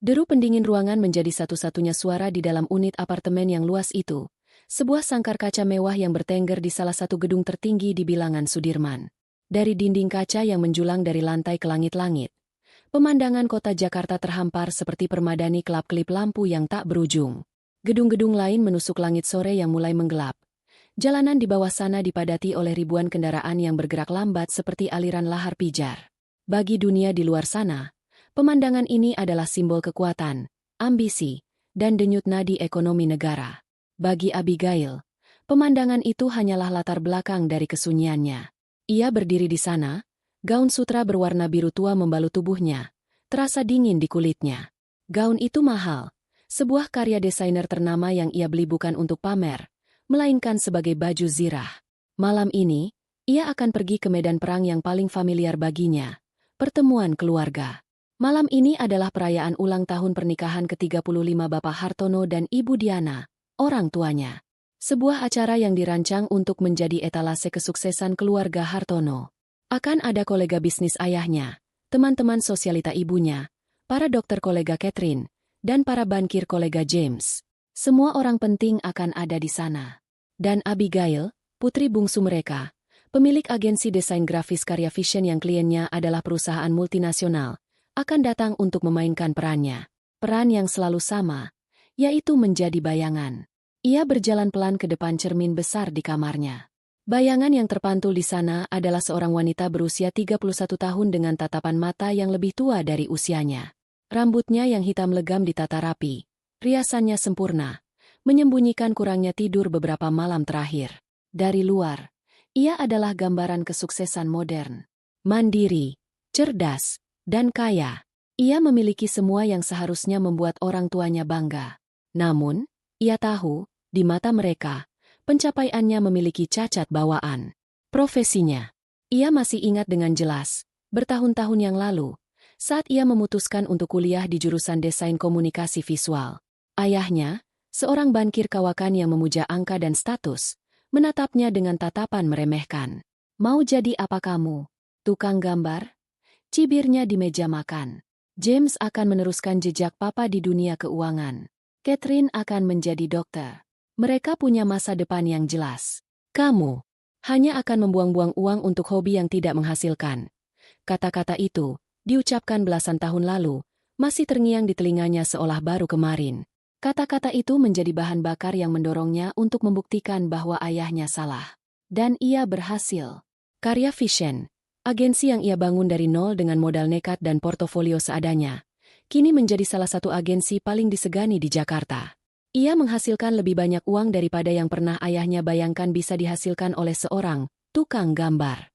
Deru pendingin ruangan menjadi satu-satunya suara di dalam unit apartemen yang luas itu. Sebuah sangkar kaca mewah yang bertengger di salah satu gedung tertinggi di bilangan Sudirman. Dari dinding kaca yang menjulang dari lantai ke langit-langit, pemandangan kota Jakarta terhampar seperti permadani kelap-kelip lampu yang tak berujung. Gedung-gedung lain menusuk langit sore yang mulai menggelap. Jalanan di bawah sana dipadati oleh ribuan kendaraan yang bergerak lambat seperti aliran lahar pijar. Bagi dunia di luar sana, pemandangan ini adalah simbol kekuatan, ambisi, dan denyut nadi ekonomi negara. Bagi Abigail, pemandangan itu hanyalah latar belakang dari kesunyiannya. Ia berdiri di sana, gaun sutra berwarna biru tua membalut tubuhnya, terasa dingin di kulitnya. Gaun itu mahal, sebuah karya desainer ternama yang ia beli bukan untuk pamer, melainkan sebagai baju zirah. Malam ini, ia akan pergi ke medan perang yang paling familiar baginya, pertemuan keluarga. Malam ini adalah perayaan ulang tahun pernikahan ke-35 Bapak Hartono dan Ibu Diana, orang tuanya. Sebuah acara yang dirancang untuk menjadi etalase kesuksesan keluarga Hartono. Akan ada kolega bisnis ayahnya, teman-teman sosialita ibunya, para dokter kolega Catherine, dan para bankir kolega James. Semua orang penting akan ada di sana. Dan Abigail, putri bungsu mereka, pemilik agensi desain grafis Karya Vision yang kliennya adalah perusahaan multinasional, akan datang untuk memainkan perannya. Peran yang selalu sama, yaitu menjadi bayangan. Ia berjalan pelan ke depan cermin besar di kamarnya. Bayangan yang terpantul di sana adalah seorang wanita berusia 31 tahun dengan tatapan mata yang lebih tua dari usianya. Rambutnya yang hitam legam ditata rapi, riasannya sempurna, menyembunyikan kurangnya tidur beberapa malam terakhir. Dari luar, ia adalah gambaran kesuksesan modern. Mandiri, cerdas, dan kaya. Ia memiliki semua yang seharusnya membuat orang tuanya bangga. Namun, ia tahu, di mata mereka, pencapaiannya memiliki cacat bawaan. Profesinya. Ia masih ingat dengan jelas, bertahun-tahun yang lalu, saat ia memutuskan untuk kuliah di jurusan desain komunikasi visual. Ayahnya, seorang bankir kawakan yang memuja angka dan status, menatapnya dengan tatapan meremehkan. Mau jadi apa kamu? Tukang gambar? Cibirnya di meja makan. James akan meneruskan jejak papa di dunia keuangan. Catherine akan menjadi dokter. Mereka punya masa depan yang jelas. Kamu hanya akan membuang-buang uang untuk hobi yang tidak menghasilkan. Kata-kata itu, diucapkan belasan tahun lalu, masih terngiang di telinganya seolah baru kemarin. Kata-kata itu menjadi bahan bakar yang mendorongnya untuk membuktikan bahwa ayahnya salah. Dan ia berhasil. Karya Vision, agensi yang ia bangun dari nol dengan modal nekat dan portofolio seadanya, kini menjadi salah satu agensi paling disegani di Jakarta. Ia menghasilkan lebih banyak uang daripada yang pernah ayahnya bayangkan bisa dihasilkan oleh seorang tukang gambar.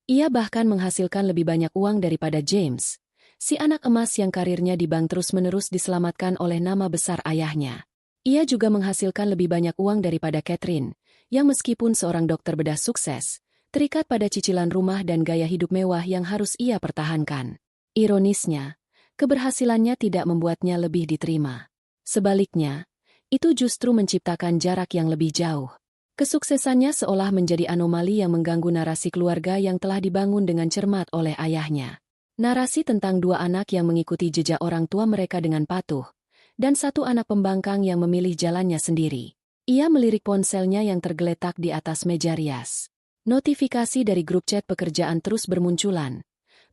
Ia bahkan menghasilkan lebih banyak uang daripada James, si anak emas yang karirnya di bank terus-menerus diselamatkan oleh nama besar ayahnya. Ia juga menghasilkan lebih banyak uang daripada Catherine, yang meskipun seorang dokter bedah sukses, terikat pada cicilan rumah dan gaya hidup mewah yang harus ia pertahankan. Ironisnya, keberhasilannya tidak membuatnya lebih diterima. Sebaliknya, itu justru menciptakan jarak yang lebih jauh. Kesuksesannya seolah menjadi anomali yang mengganggu narasi keluarga yang telah dibangun dengan cermat oleh ayahnya. Narasi tentang dua anak yang mengikuti jejak orang tua mereka dengan patuh, dan satu anak pembangkang yang memilih jalannya sendiri. Ia melirik ponselnya yang tergeletak di atas meja rias. Notifikasi dari grup chat pekerjaan terus bermunculan.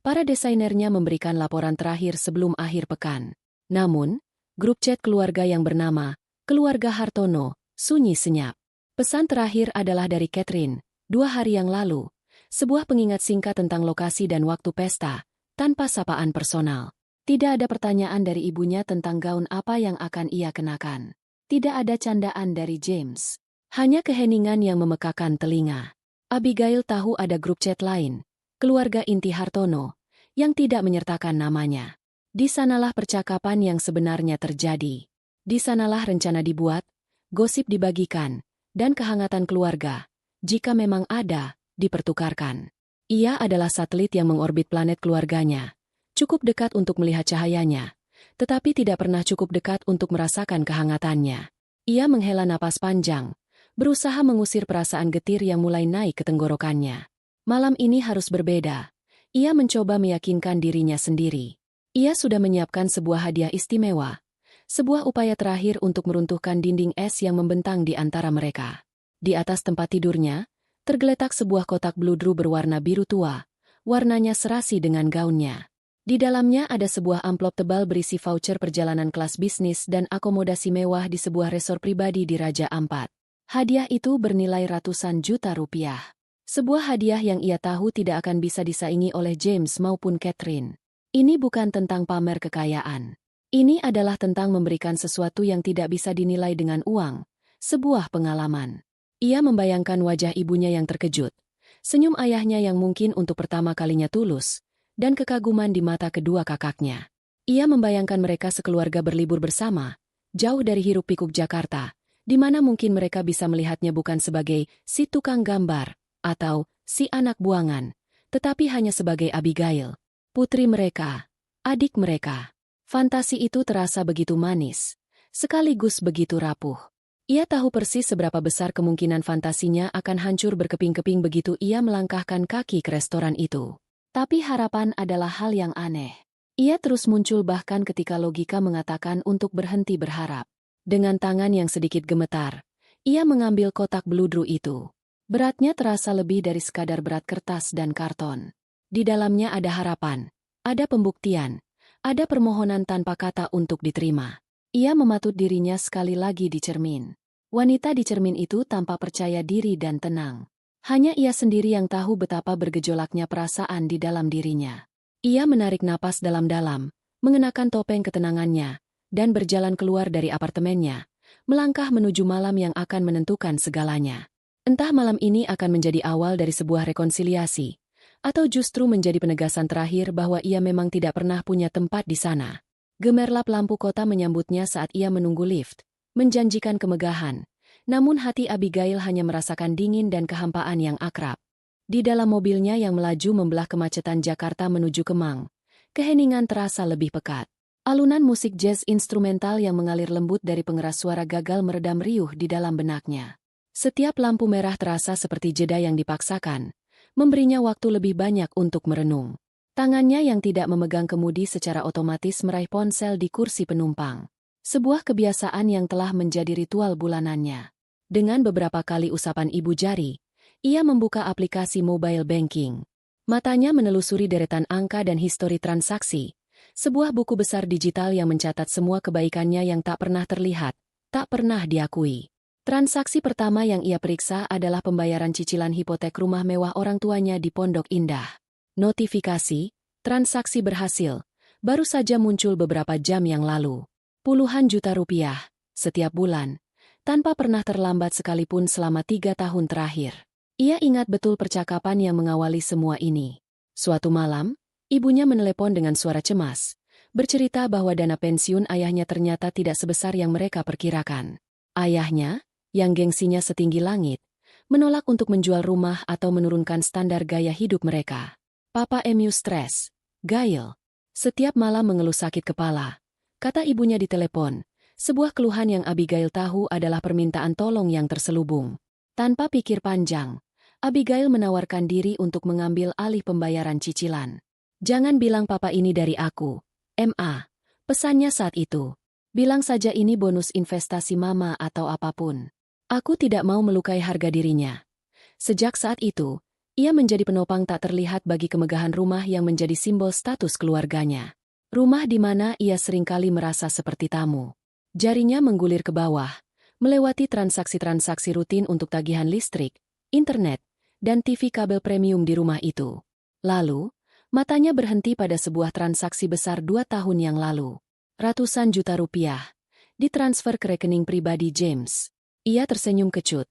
Para desainernya memberikan laporan terakhir sebelum akhir pekan. Namun, grup chat keluarga yang bernama Keluarga Hartono sunyi senyap. Pesan terakhir adalah dari Catherine, 2 hari yang lalu. Sebuah pengingat singkat tentang lokasi dan waktu pesta, tanpa sapaan personal. Tidak ada pertanyaan dari ibunya tentang gaun apa yang akan ia kenakan. Tidak ada candaan dari James. Hanya keheningan yang memekakan telinga. Abigail tahu ada grup chat lain, keluarga inti Hartono, yang tidak menyertakan namanya. Di sanalah percakapan yang sebenarnya terjadi. Di sanalah rencana dibuat, gosip dibagikan, dan kehangatan keluarga, jika memang ada, dipertukarkan. Ia adalah satelit yang mengorbit planet keluarganya, cukup dekat untuk melihat cahayanya, tetapi tidak pernah cukup dekat untuk merasakan kehangatannya. Ia menghela napas panjang, berusaha mengusir perasaan getir yang mulai naik ke tenggorokannya. Malam ini harus berbeda. Ia mencoba meyakinkan dirinya sendiri. Ia sudah menyiapkan sebuah hadiah istimewa, sebuah upaya terakhir untuk meruntuhkan dinding es yang membentang di antara mereka. Di atas tempat tidurnya, tergeletak sebuah kotak bludru berwarna biru tua, warnanya serasi dengan gaunnya. Di dalamnya ada sebuah amplop tebal berisi voucher perjalanan kelas bisnis dan akomodasi mewah di sebuah resor pribadi di Raja Ampat. Hadiah itu bernilai ratusan juta rupiah. Sebuah hadiah yang ia tahu tidak akan bisa disaingi oleh James maupun Catherine. Ini bukan tentang pamer kekayaan. Ini adalah tentang memberikan sesuatu yang tidak bisa dinilai dengan uang, sebuah pengalaman. Ia membayangkan wajah ibunya yang terkejut, senyum ayahnya yang mungkin untuk pertama kalinya tulus, dan kekaguman di mata kedua kakaknya. Ia membayangkan mereka sekeluarga berlibur bersama, jauh dari hiruk-pikuk Jakarta, di mana mungkin mereka bisa melihatnya bukan sebagai si tukang gambar, atau si anak buangan, tetapi hanya sebagai Abigail, putri mereka, adik mereka. Fantasi itu terasa begitu manis, sekaligus begitu rapuh. Ia tahu persis seberapa besar kemungkinan fantasinya akan hancur berkeping-keping begitu ia melangkahkan kaki ke restoran itu. Tapi harapan adalah hal yang aneh. Ia terus muncul bahkan ketika logika mengatakan untuk berhenti berharap. Dengan tangan yang sedikit gemetar, ia mengambil kotak bludru itu. Beratnya terasa lebih dari sekadar berat kertas dan karton. Di dalamnya ada harapan, ada pembuktian, ada permohonan tanpa kata untuk diterima. Ia mematut dirinya sekali lagi di cermin. Wanita di cermin itu tampak percaya diri dan tenang. Hanya ia sendiri yang tahu betapa bergejolaknya perasaan di dalam dirinya. Ia menarik napas dalam-dalam, mengenakan topeng ketenangannya, dan berjalan keluar dari apartemennya, melangkah menuju malam yang akan menentukan segalanya. Entah malam ini akan menjadi awal dari sebuah rekonsiliasi, atau justru menjadi penegasan terakhir bahwa ia memang tidak pernah punya tempat di sana. Gemerlap lampu kota menyambutnya saat ia menunggu lift, menjanjikan kemegahan. Namun hati Abigail hanya merasakan dingin dan kehampaan yang akrab. Di dalam mobilnya yang melaju membelah kemacetan Jakarta menuju Kemang, keheningan terasa lebih pekat. Alunan musik jazz instrumental yang mengalir lembut dari pengeras suara gagal meredam riuh di dalam benaknya. Setiap lampu merah terasa seperti jeda yang dipaksakan, memberinya waktu lebih banyak untuk merenung. Tangannya yang tidak memegang kemudi secara otomatis meraih ponsel di kursi penumpang. Sebuah kebiasaan yang telah menjadi ritual bulanannya. Dengan beberapa kali usapan ibu jari, ia membuka aplikasi mobile banking. Matanya menelusuri deretan angka dan histori transaksi, sebuah buku besar digital yang mencatat semua kebaikannya yang tak pernah terlihat, tak pernah diakui. Transaksi pertama yang ia periksa adalah pembayaran cicilan hipotek rumah mewah orang tuanya di Pondok Indah. Notifikasi, transaksi berhasil, baru saja muncul beberapa jam yang lalu. Puluhan juta rupiah, setiap bulan, tanpa pernah terlambat sekalipun selama 3 tahun terakhir. Ia ingat betul percakapan yang mengawali semua ini. Suatu malam, ibunya menelepon dengan suara cemas, bercerita bahwa dana pensiun ayahnya ternyata tidak sebesar yang mereka perkirakan. Ayahnya, yang gengsinya setinggi langit, menolak untuk menjual rumah atau menurunkan standar gaya hidup mereka. Papa Emu stres, Gail. Setiap malam mengeluh sakit kepala, kata ibunya di telepon. Sebuah keluhan yang Abigail tahu adalah permintaan tolong yang terselubung. Tanpa pikir panjang, Abigail menawarkan diri untuk mengambil alih pembayaran cicilan. Jangan bilang papa ini dari aku, Ma. Pesannya saat itu. Bilang saja ini bonus investasi mama atau apapun. Aku tidak mau melukai harga dirinya. Sejak saat itu, ia menjadi penopang tak terlihat bagi kemegahan rumah yang menjadi simbol status keluarganya. Rumah di mana ia seringkali merasa seperti tamu. Jarinya menggulir ke bawah, melewati transaksi-transaksi rutin untuk tagihan listrik, internet, dan TV kabel premium di rumah itu. Lalu, matanya berhenti pada sebuah transaksi besar 2 tahun yang lalu. Ratusan juta rupiah, ditransfer ke rekening pribadi James. Ia tersenyum kecut,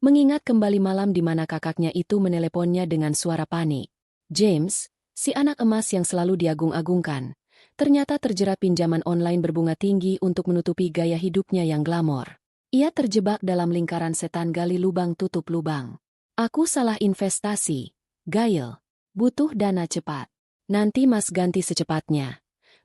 mengingat kembali malam di mana kakaknya itu meneleponnya dengan suara panik. James, si anak emas yang selalu diagung-agungkan, ternyata terjerat pinjaman online berbunga tinggi untuk menutupi gaya hidupnya yang glamor. Ia terjebak dalam lingkaran setan gali lubang tutup lubang. Aku salah investasi, Gail. Butuh dana cepat. Nanti Mas ganti secepatnya.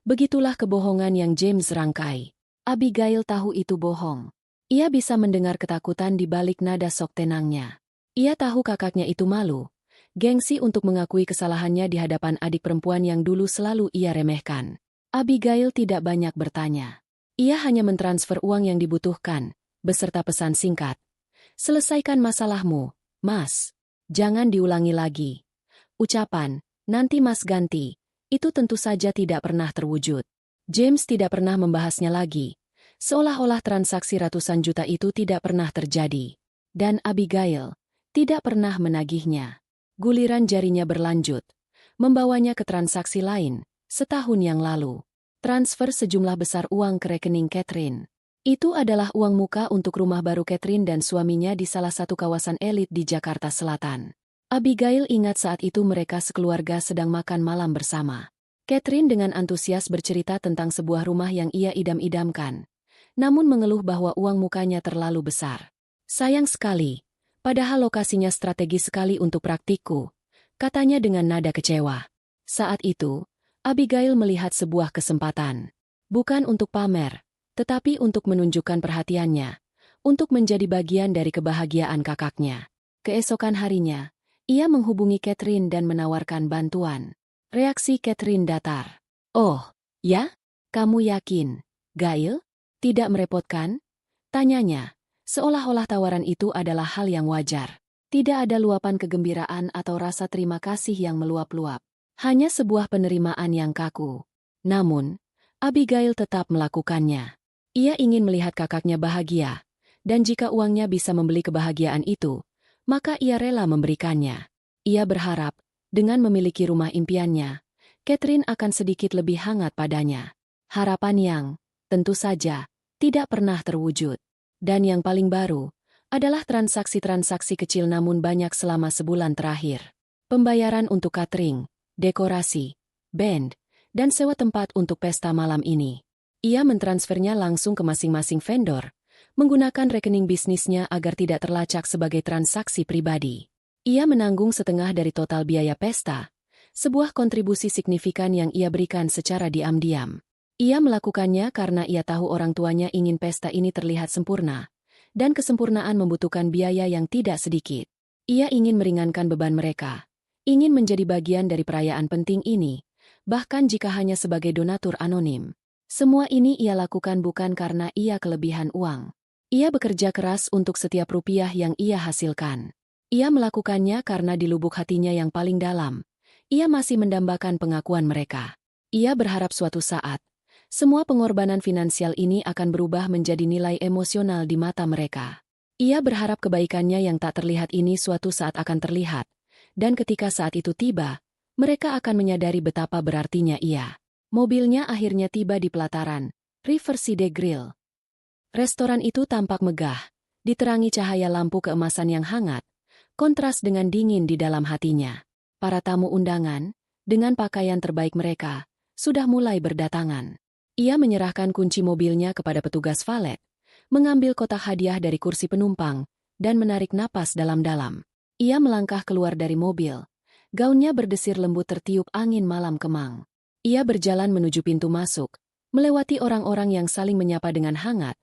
Begitulah kebohongan yang James rangkai. Abigail tahu itu bohong. Ia bisa mendengar ketakutan di balik nada sok tenangnya. Ia tahu kakaknya itu malu, gengsi untuk mengakui kesalahannya di hadapan adik perempuan yang dulu selalu ia remehkan. Abigail tidak banyak bertanya. Ia hanya mentransfer uang yang dibutuhkan, beserta pesan singkat. Selesaikan masalahmu, Mas. Jangan diulangi lagi. Ucapan, nanti Mas ganti, itu tentu saja tidak pernah terwujud. James tidak pernah membahasnya lagi, seolah-olah transaksi ratusan juta itu tidak pernah terjadi. Dan Abigail tidak pernah menagihnya. Guliran jarinya berlanjut, membawanya ke transaksi lain, setahun yang lalu. Transfer sejumlah besar uang ke rekening Catherine. Itu adalah uang muka untuk rumah baru Catherine dan suaminya di salah satu kawasan elit di Jakarta Selatan. Abigail ingat saat itu mereka sekeluarga sedang makan malam bersama. Catherine dengan antusias bercerita tentang sebuah rumah yang ia idam-idamkan, namun mengeluh bahwa uang mukanya terlalu besar. Sayang sekali, padahal lokasinya strategis sekali untuk praktikku, katanya dengan nada kecewa. Saat itu, Abigail melihat sebuah kesempatan. Bukan untuk pamer, tetapi untuk menunjukkan perhatiannya, untuk menjadi bagian dari kebahagiaan kakaknya. Keesokan harinya, ia menghubungi Catherine dan menawarkan bantuan. Reaksi Catherine datar. Oh, ya? Kamu yakin, Gail? Tidak merepotkan? Tanyanya, seolah-olah tawaran itu adalah hal yang wajar. Tidak ada luapan kegembiraan atau rasa terima kasih yang meluap-luap. Hanya sebuah penerimaan yang kaku. Namun, Abigail tetap melakukannya. Ia ingin melihat kakaknya bahagia, dan jika uangnya bisa membeli kebahagiaan itu, maka ia rela memberikannya. Ia berharap, dengan memiliki rumah impiannya, Catherine akan sedikit lebih hangat padanya. Harapan yang, tentu saja, tidak pernah terwujud. Dan yang paling baru, adalah transaksi-transaksi kecil namun banyak selama sebulan terakhir. Pembayaran untuk catering, dekorasi, band, dan sewa tempat untuk pesta malam ini. Ia mentransfernya langsung ke masing-masing vendor, menggunakan rekening bisnisnya agar tidak terlacak sebagai transaksi pribadi. Ia menanggung setengah dari total biaya pesta, sebuah kontribusi signifikan yang ia berikan secara diam-diam. Ia melakukannya karena ia tahu orang tuanya ingin pesta ini terlihat sempurna, dan kesempurnaan membutuhkan biaya yang tidak sedikit. Ia ingin meringankan beban mereka, ingin menjadi bagian dari perayaan penting ini, bahkan jika hanya sebagai donatur anonim. Semua ini ia lakukan bukan karena ia kelebihan uang. Ia bekerja keras untuk setiap rupiah yang ia hasilkan. Ia melakukannya karena di lubuk hatinya yang paling dalam, ia masih mendambakan pengakuan mereka. Ia berharap suatu saat, semua pengorbanan finansial ini akan berubah menjadi nilai emosional di mata mereka. Ia berharap kebaikannya yang tak terlihat ini suatu saat akan terlihat, dan ketika saat itu tiba, mereka akan menyadari betapa berartinya ia. Mobilnya akhirnya tiba di pelataran Riverside Grill. Restoran itu tampak megah, diterangi cahaya lampu keemasan yang hangat, kontras dengan dingin di dalam hatinya. Para tamu undangan, dengan pakaian terbaik mereka, sudah mulai berdatangan. Ia menyerahkan kunci mobilnya kepada petugas valet, mengambil kotak hadiah dari kursi penumpang, dan menarik napas dalam-dalam. Ia melangkah keluar dari mobil. Gaunnya berdesir lembut tertiup angin malam kemang. Ia berjalan menuju pintu masuk, melewati orang-orang yang saling menyapa dengan hangat.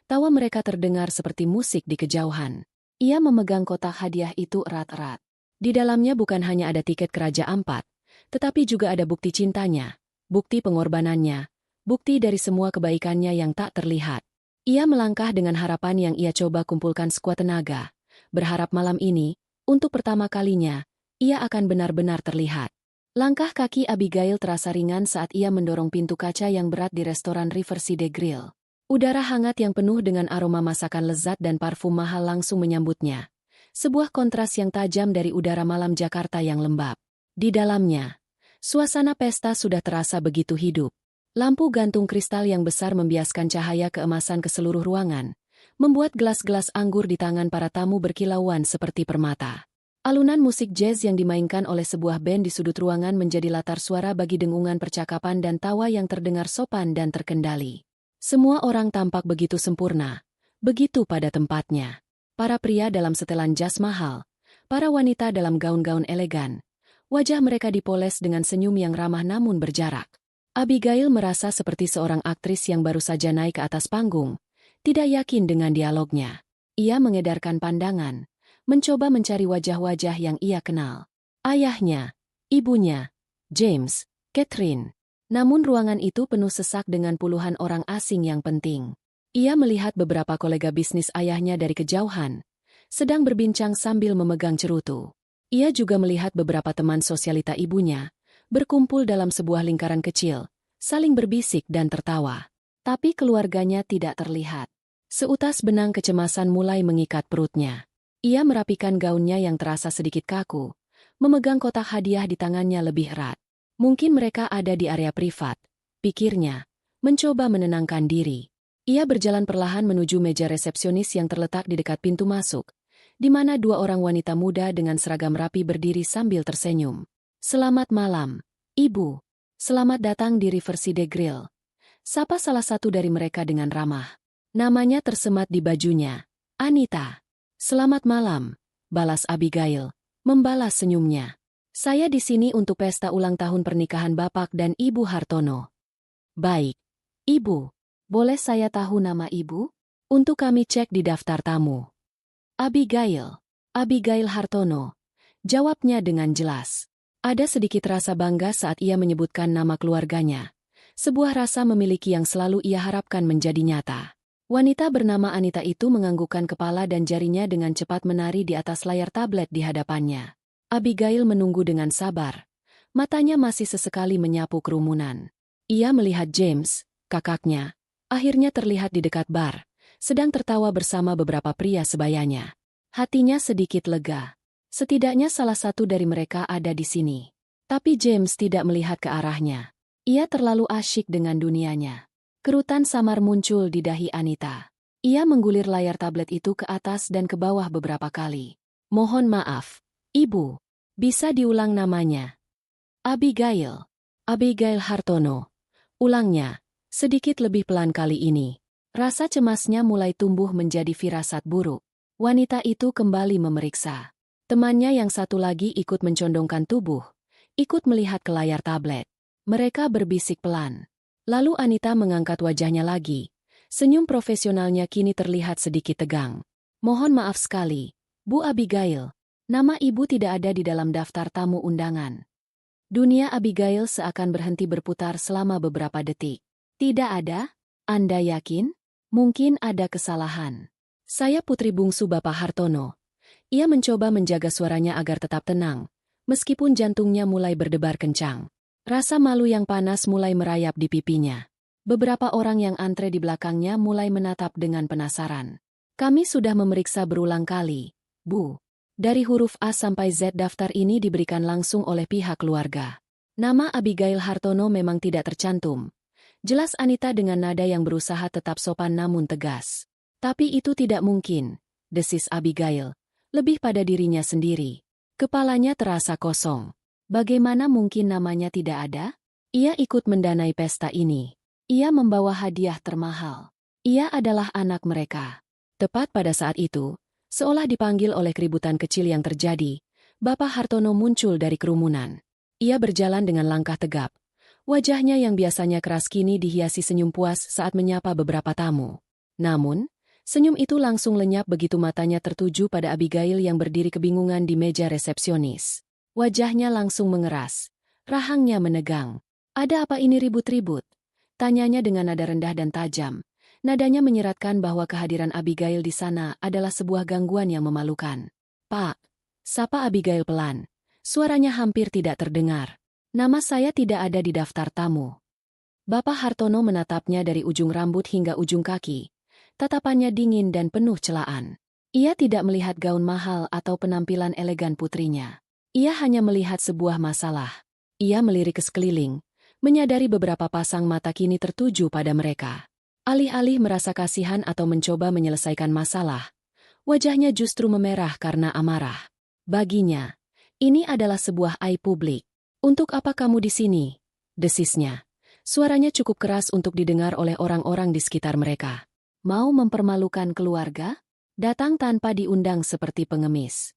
Tawa mereka terdengar seperti musik di kejauhan. Ia memegang kotak hadiah itu erat-erat. Di dalamnya bukan hanya ada tiket ke Raja Ampat, tetapi juga ada bukti cintanya, bukti pengorbanannya, bukti dari semua kebaikannya yang tak terlihat. Ia melangkah dengan harapan yang ia coba kumpulkan sekuat tenaga, berharap malam ini, untuk pertama kalinya, ia akan benar-benar terlihat. Langkah kaki Abigail terasa ringan saat ia mendorong pintu kaca yang berat di restoran Riverside Grill. Udara hangat yang penuh dengan aroma masakan lezat dan parfum mahal langsung menyambutnya. Sebuah kontras yang tajam dari udara malam Jakarta yang lembab. Di dalamnya, suasana pesta sudah terasa begitu hidup. Lampu gantung kristal yang besar membiaskan cahaya keemasan ke seluruh ruangan, membuat gelas-gelas anggur di tangan para tamu berkilauan seperti permata. Alunan musik jazz yang dimainkan oleh sebuah band di sudut ruangan menjadi latar suara bagi dengungan percakapan dan tawa yang terdengar sopan dan terkendali. Semua orang tampak begitu sempurna, begitu pada tempatnya. Para pria dalam setelan jas mahal, para wanita dalam gaun-gaun elegan. Wajah mereka dipoles dengan senyum yang ramah namun berjarak. Abigail merasa seperti seorang aktris yang baru saja naik ke atas panggung, tidak yakin dengan dialognya. Ia mengedarkan pandangan, mencoba mencari wajah-wajah yang ia kenal. Ayahnya, ibunya, James, Catherine. Namun ruangan itu penuh sesak dengan puluhan orang asing yang penting. Ia melihat beberapa kolega bisnis ayahnya dari kejauhan, sedang berbincang sambil memegang cerutu. Ia juga melihat beberapa teman sosialita ibunya, berkumpul dalam sebuah lingkaran kecil, saling berbisik dan tertawa. Tapi keluarganya tidak terlihat. Seutas benang kecemasan mulai mengikat perutnya. Ia merapikan gaunnya yang terasa sedikit kaku, memegang kotak hadiah di tangannya lebih erat. Mungkin mereka ada di area privat, pikirnya, mencoba menenangkan diri. Ia berjalan perlahan menuju meja resepsionis yang terletak di dekat pintu masuk, di mana dua orang wanita muda dengan seragam rapi berdiri sambil tersenyum. "Selamat malam, Ibu. Selamat datang di Riverside Grill." Sapa salah satu dari mereka dengan ramah. Namanya tersemat di bajunya, Anita. "Selamat malam," balas Abigail, membalas senyumnya. "Saya di sini untuk pesta ulang tahun pernikahan Bapak dan Ibu Hartono." "Baik, Ibu. Boleh saya tahu nama Ibu? Untuk kami cek di daftar tamu." "Abigail. Abigail Hartono," jawabnya dengan jelas. Ada sedikit rasa bangga saat ia menyebutkan nama keluarganya. Sebuah rasa memiliki yang selalu ia harapkan menjadi nyata. Wanita bernama Anita itu menganggukkan kepala dan jarinya dengan cepat menari di atas layar tablet di hadapannya. Abigail menunggu dengan sabar. Matanya masih sesekali menyapu kerumunan. Ia melihat James, kakaknya, akhirnya terlihat di dekat bar, sedang tertawa bersama beberapa pria sebayanya. Hatinya sedikit lega. Setidaknya salah satu dari mereka ada di sini. Tapi James tidak melihat ke arahnya. Ia terlalu asyik dengan dunianya. Kerutan samar muncul di dahi Anita. Ia menggulir layar tablet itu ke atas dan ke bawah beberapa kali. "Mohon maaf, Ibu. Bisa diulang namanya?" "Abigail. Abigail Hartono." Ulangnya, sedikit lebih pelan kali ini. Rasa cemasnya mulai tumbuh menjadi firasat buruk. Wanita itu kembali memeriksa. Temannya yang satu lagi ikut mencondongkan tubuh, ikut melihat ke layar tablet. Mereka berbisik pelan. Lalu Anita mengangkat wajahnya lagi. Senyum profesionalnya kini terlihat sedikit tegang. "Mohon maaf sekali, Bu Abigail. Nama Ibu tidak ada di dalam daftar tamu undangan." Dunia Abigail seakan berhenti berputar selama beberapa detik. "Tidak ada? Anda yakin? Mungkin ada kesalahan. Saya putri bungsu Bapak Hartono." Ia mencoba menjaga suaranya agar tetap tenang, meskipun jantungnya mulai berdebar kencang. Rasa malu yang panas mulai merayap di pipinya. Beberapa orang yang antre di belakangnya mulai menatap dengan penasaran. "Kami sudah memeriksa berulang kali, Bu. Dari huruf A sampai Z daftar ini diberikan langsung oleh pihak keluarga. Nama Abigail Hartono memang tidak tercantum." Jelas Anita dengan nada yang berusaha tetap sopan namun tegas. "Tapi itu tidak mungkin," desis Abigail, lebih pada dirinya sendiri. Kepalanya terasa kosong. Bagaimana mungkin namanya tidak ada? Ia ikut mendanai pesta ini. Ia membawa hadiah termahal. Ia adalah anak mereka. Tepat pada saat itu, seolah dipanggil oleh keributan kecil yang terjadi, Bapak Hartono muncul dari kerumunan. Ia berjalan dengan langkah tegap. Wajahnya yang biasanya keras kini dihiasi senyum puas saat menyapa beberapa tamu. Namun, senyum itu langsung lenyap begitu matanya tertuju pada Abigail yang berdiri kebingungan di meja resepsionis. Wajahnya langsung mengeras. Rahangnya menegang. "Ada apa ini ribut-ribut?" Tanyanya dengan nada rendah dan tajam. Nadanya menyeratkan bahwa kehadiran Abigail di sana adalah sebuah gangguan yang memalukan. "Pak," sapa Abigail pelan. Suaranya hampir tidak terdengar. "Nama saya tidak ada di daftar tamu." Bapak Hartono menatapnya dari ujung rambut hingga ujung kaki. Tatapannya dingin dan penuh celaan. Ia tidak melihat gaun mahal atau penampilan elegan putrinya. Ia hanya melihat sebuah masalah. Ia melirik ke sekeliling, menyadari beberapa pasang mata kini tertuju pada mereka. Alih-alih merasa kasihan atau mencoba menyelesaikan masalah, wajahnya justru memerah karena amarah. Baginya, ini adalah sebuah aib publik. "Untuk apa kamu di sini?" desisnya. Suaranya cukup keras untuk didengar oleh orang-orang di sekitar mereka. "Mau mempermalukan keluarga? Datang tanpa diundang seperti pengemis."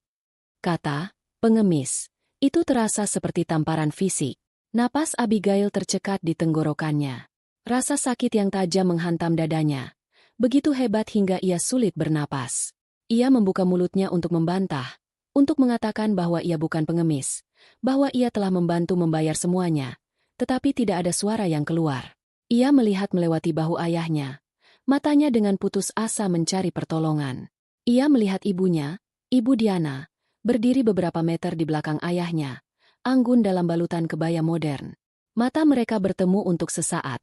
Kata pengemis itu terasa seperti tamparan fisik. Napas Abigail tercekat di tenggorokannya. Rasa sakit yang tajam menghantam dadanya. Begitu hebat hingga ia sulit bernapas. Ia membuka mulutnya untuk membantah, untuk mengatakan bahwa ia bukan pengemis, bahwa ia telah membantu membayar semuanya. tetapi tidak ada suara yang keluar. Ia melihat melewati bahu ayahnya. Matanya dengan putus asa mencari pertolongan. Ia melihat ibunya, Ibu Diana, berdiri beberapa meter di belakang ayahnya, anggun dalam balutan kebaya modern. Mata mereka bertemu untuk sesaat,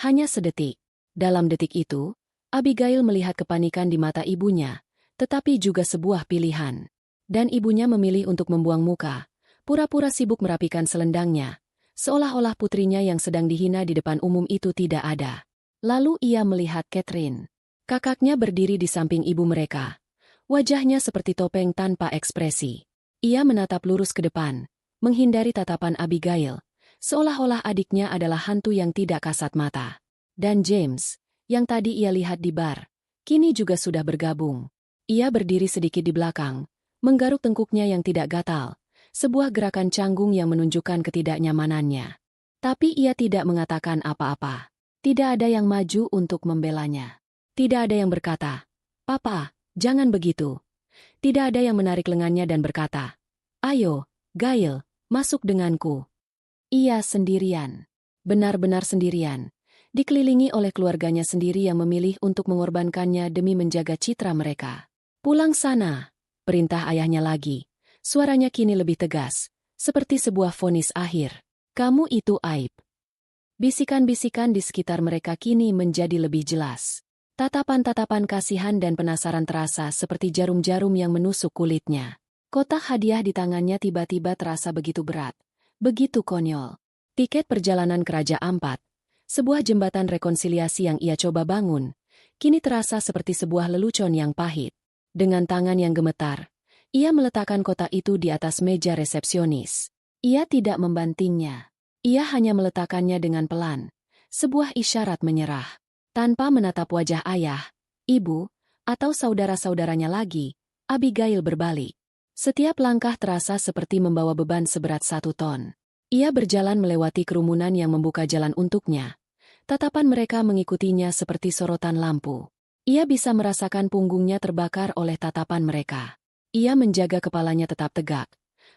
hanya sedetik. Dalam detik itu, Abigail melihat kepanikan di mata ibunya, tetapi juga sebuah pilihan. Dan ibunya memilih untuk membuang muka, pura-pura sibuk merapikan selendangnya, seolah-olah putrinya yang sedang dihina di depan umum itu tidak ada. Lalu ia melihat Catherine. Kakaknya berdiri di samping ibu mereka. Wajahnya seperti topeng tanpa ekspresi. Ia menatap lurus ke depan, menghindari tatapan Abigail, seolah-olah adiknya adalah hantu yang tidak kasat mata. Dan James, yang tadi ia lihat di bar, kini juga sudah bergabung. Ia berdiri sedikit di belakang, menggaruk tengkuknya yang tidak gatal, sebuah gerakan canggung yang menunjukkan ketidaknyamanannya. Tapi ia tidak mengatakan apa-apa. Tidak ada yang maju untuk membelanya. Tidak ada yang berkata, "Papa, jangan begitu." Tidak ada yang menarik lengannya dan berkata, "Ayo, Gail, masuk denganku." Ia sendirian. Benar-benar sendirian. Dikelilingi oleh keluarganya sendiri yang memilih untuk mengorbankannya demi menjaga citra mereka. "Pulang sana," perintah ayahnya lagi. Suaranya kini lebih tegas, seperti sebuah vonis akhir. "Kamu itu aib." Bisikan-bisikan di sekitar mereka kini menjadi lebih jelas. Tatapan-tatapan kasihan dan penasaran terasa seperti jarum-jarum yang menusuk kulitnya. Kotak hadiah di tangannya tiba-tiba terasa begitu berat, begitu konyol. Tiket perjalanan ke Raja Ampat, sebuah jembatan rekonsiliasi yang ia coba bangun, kini terasa seperti sebuah lelucon yang pahit. Dengan tangan yang gemetar, ia meletakkan kotak itu di atas meja resepsionis. Ia tidak membantingnya. Ia hanya meletakkannya dengan pelan, sebuah isyarat menyerah. Tanpa menatap wajah ayah, ibu, atau saudara-saudaranya lagi, Abigail berbalik. Setiap langkah terasa seperti membawa beban seberat 1 ton. Ia berjalan melewati kerumunan yang membuka jalan untuknya. Tatapan mereka mengikutinya seperti sorotan lampu. Ia bisa merasakan punggungnya terbakar oleh tatapan mereka. Ia menjaga kepalanya tetap tegak,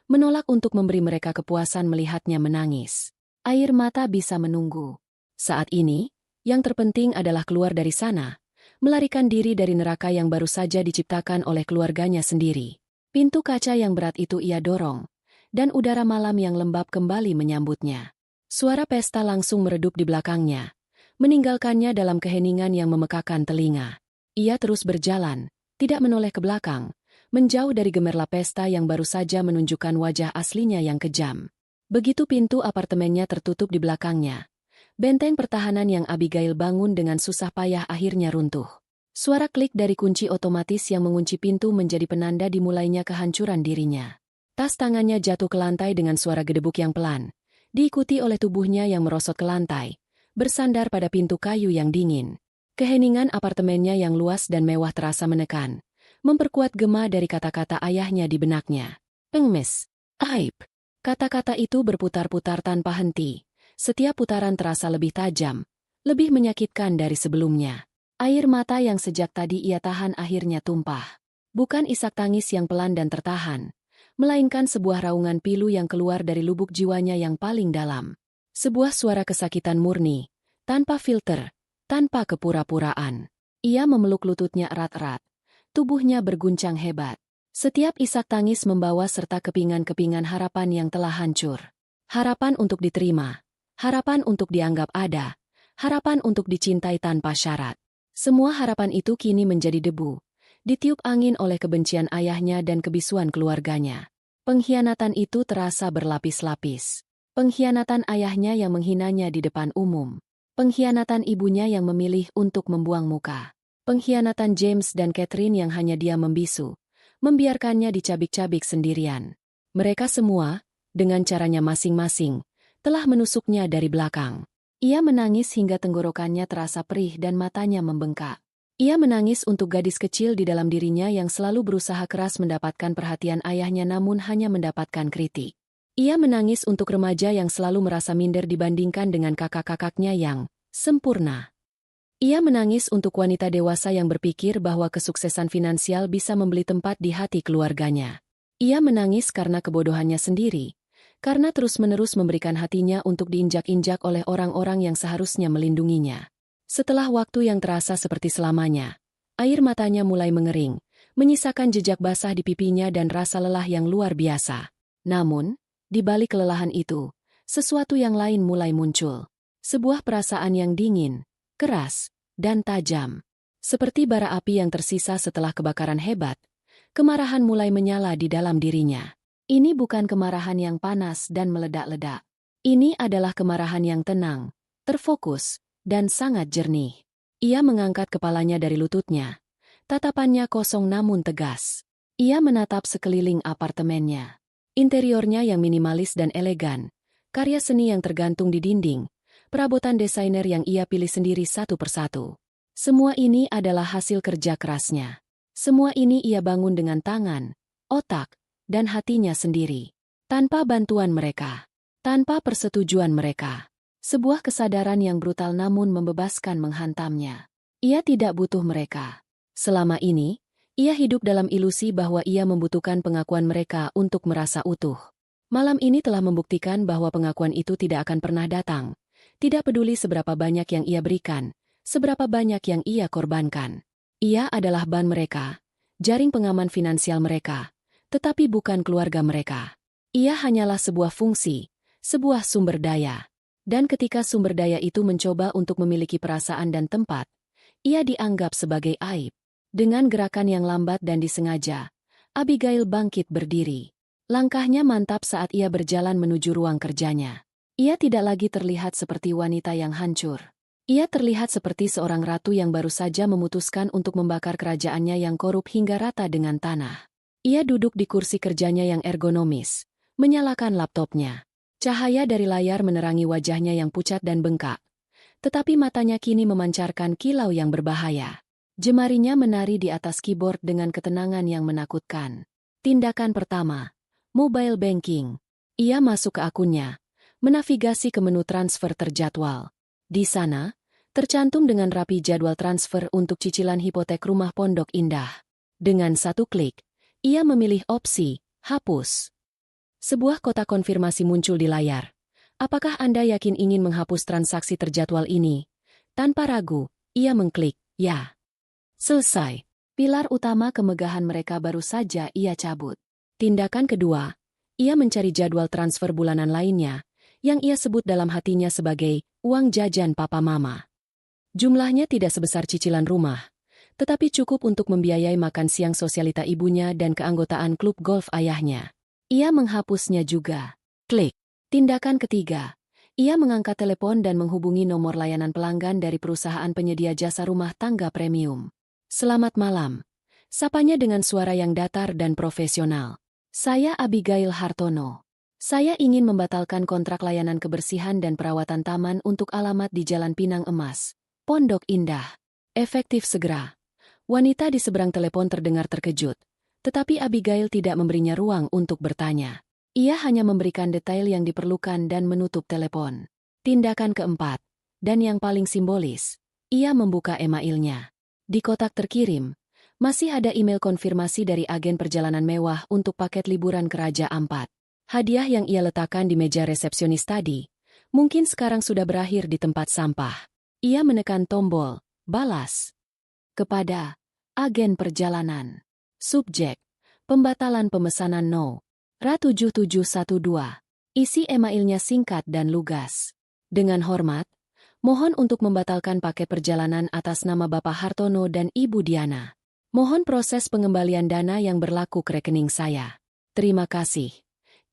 menolak untuk memberi mereka kepuasan melihatnya menangis. Air mata bisa menunggu. Saat ini, yang terpenting adalah keluar dari sana, melarikan diri dari neraka yang baru saja diciptakan oleh keluarganya sendiri. Pintu kaca yang berat itu ia dorong, dan udara malam yang lembab kembali menyambutnya. Suara pesta langsung meredup di belakangnya, meninggalkannya dalam keheningan yang memekakan telinga. Ia terus berjalan, tidak menoleh ke belakang, menjauh dari gemerlap pesta yang baru saja menunjukkan wajah aslinya yang kejam. Begitu pintu apartemennya tertutup di belakangnya, benteng pertahanan yang Abigail bangun dengan susah payah akhirnya runtuh. Suara klik dari kunci otomatis yang mengunci pintu menjadi penanda dimulainya kehancuran dirinya. Tas tangannya jatuh ke lantai dengan suara gedebuk yang pelan, diikuti oleh tubuhnya yang merosot ke lantai, bersandar pada pintu kayu yang dingin. Keheningan apartemennya yang luas dan mewah terasa menekan, memperkuat gema dari kata-kata ayahnya di benaknya. "Pengemis, aib." Kata-kata itu berputar-putar tanpa henti. Setiap putaran terasa lebih tajam, lebih menyakitkan dari sebelumnya. Air mata yang sejak tadi ia tahan akhirnya tumpah. Bukan isak tangis yang pelan dan tertahan, melainkan sebuah raungan pilu yang keluar dari lubuk jiwanya yang paling dalam. Sebuah suara kesakitan murni, tanpa filter, tanpa kepura-puraan. Ia memeluk lututnya erat-erat, tubuhnya berguncang hebat. Setiap isak tangis membawa serta kepingan-kepingan harapan yang telah hancur. Harapan untuk diterima. Harapan untuk dianggap ada, harapan untuk dicintai tanpa syarat. Semua harapan itu kini menjadi debu, ditiup angin oleh kebencian ayahnya dan kebisuan keluarganya. Pengkhianatan itu terasa berlapis-lapis. Pengkhianatan ayahnya yang menghinanya di depan umum. Pengkhianatan ibunya yang memilih untuk membuang muka. Pengkhianatan James dan Catherine yang hanya dia membisu, membiarkannya dicabik-cabik sendirian. Mereka semua, dengan caranya masing-masing, telah menusuknya dari belakang. Ia menangis hingga tenggorokannya terasa perih dan matanya membengkak. Ia menangis untuk gadis kecil di dalam dirinya yang selalu berusaha keras mendapatkan perhatian ayahnya namun hanya mendapatkan kritik. Ia menangis untuk remaja yang selalu merasa minder dibandingkan dengan kakak-kakaknya yang sempurna. Ia menangis untuk wanita dewasa yang berpikir bahwa kesuksesan finansial bisa membeli tempat di hati keluarganya. Ia menangis karena kebodohannya sendiri, karena terus-menerus memberikan hatinya untuk diinjak-injak oleh orang-orang yang seharusnya melindunginya. Setelah waktu yang terasa seperti selamanya, air matanya mulai mengering, menyisakan jejak basah di pipinya dan rasa lelah yang luar biasa. Namun, di balik kelelahan itu, sesuatu yang lain mulai muncul. Sebuah perasaan yang dingin, keras, dan tajam. Seperti bara api yang tersisa setelah kebakaran hebat, kemarahan mulai menyala di dalam dirinya. Ini bukan kemarahan yang panas dan meledak-ledak. Ini adalah kemarahan yang tenang, terfokus, dan sangat jernih. Ia mengangkat kepalanya dari lututnya. Tatapannya kosong namun tegas. Ia menatap sekeliling apartemennya. Interiornya yang minimalis dan elegan, karya seni yang tergantung di dinding, perabotan desainer yang ia pilih sendiri satu persatu. Semua ini adalah hasil kerja kerasnya. Semua ini ia bangun dengan tangan, otak, dan hatinya sendiri. Tanpa bantuan mereka. Tanpa persetujuan mereka. Sebuah kesadaran yang brutal namun membebaskan menghantamnya. Ia tidak butuh mereka. Selama ini, ia hidup dalam ilusi bahwa ia membutuhkan pengakuan mereka untuk merasa utuh. Malam ini telah membuktikan bahwa pengakuan itu tidak akan pernah datang. Tidak peduli seberapa banyak yang ia berikan, seberapa banyak yang ia korbankan. Ia adalah ban mereka, jaring pengaman finansial mereka, tetapi bukan keluarga mereka. Ia hanyalah sebuah fungsi, sebuah sumber daya. Dan ketika sumber daya itu mencoba untuk memiliki perasaan dan tempat, ia dianggap sebagai aib. Dengan gerakan yang lambat dan disengaja, Abigail bangkit berdiri. Langkahnya mantap saat ia berjalan menuju ruang kerjanya. Ia tidak lagi terlihat seperti wanita yang hancur. Ia terlihat seperti seorang ratu yang baru saja memutuskan untuk membakar kerajaannya yang korup hingga rata dengan tanah. Ia duduk di kursi kerjanya yang ergonomis, menyalakan laptopnya. Cahaya dari layar menerangi wajahnya yang pucat dan bengkak. Tetapi matanya kini memancarkan kilau yang berbahaya. Jemarinya menari di atas keyboard dengan ketenangan yang menakutkan. Tindakan pertama, mobile banking. Ia masuk ke akunnya, menavigasi ke menu transfer terjadwal. Di sana, tercantum dengan rapi jadwal transfer untuk cicilan hipotek rumah Pondok Indah. Dengan satu klik, ia memilih opsi, hapus. Sebuah kotak konfirmasi muncul di layar. Apakah Anda yakin ingin menghapus transaksi terjadwal ini? Tanpa ragu, ia mengklik, ya. Selesai. Pilar utama kemegahan mereka baru saja ia cabut. Tindakan kedua, ia mencari jadwal transfer bulanan lainnya, yang ia sebut dalam hatinya sebagai uang jajan papa mama. Jumlahnya tidak sebesar cicilan rumah, tetapi cukup untuk membiayai makan siang sosialita ibunya dan keanggotaan klub golf ayahnya. Ia menghapusnya juga. Klik. Tindakan ketiga, ia mengangkat telepon dan menghubungi nomor layanan pelanggan dari perusahaan penyedia jasa rumah tangga premium. Selamat malam. Sapanya dengan suara yang datar dan profesional. Saya Abigail Hartono. Saya ingin membatalkan kontrak layanan kebersihan dan perawatan taman untuk alamat di Jalan Pinang Emas, Pondok Indah. Efektif segera. Wanita di seberang telepon terdengar terkejut, tetapi Abigail tidak memberinya ruang untuk bertanya. Ia hanya memberikan detail yang diperlukan dan menutup telepon. Tindakan keempat, dan yang paling simbolis, ia membuka emailnya. Di kotak terkirim, masih ada email konfirmasi dari agen perjalanan mewah untuk paket liburan ke Raja Ampat. Hadiah yang ia letakkan di meja resepsionis tadi, mungkin sekarang sudah berakhir di tempat sampah. Ia menekan tombol, balas. Kepada agen perjalanan. Subjek, pembatalan pemesanan No. Ra7712. Isi emailnya singkat dan lugas. Dengan hormat, mohon untuk membatalkan paket perjalanan atas nama Bapak Hartono dan Ibu Diana. Mohon proses pengembalian dana yang berlaku ke rekening saya. Terima kasih.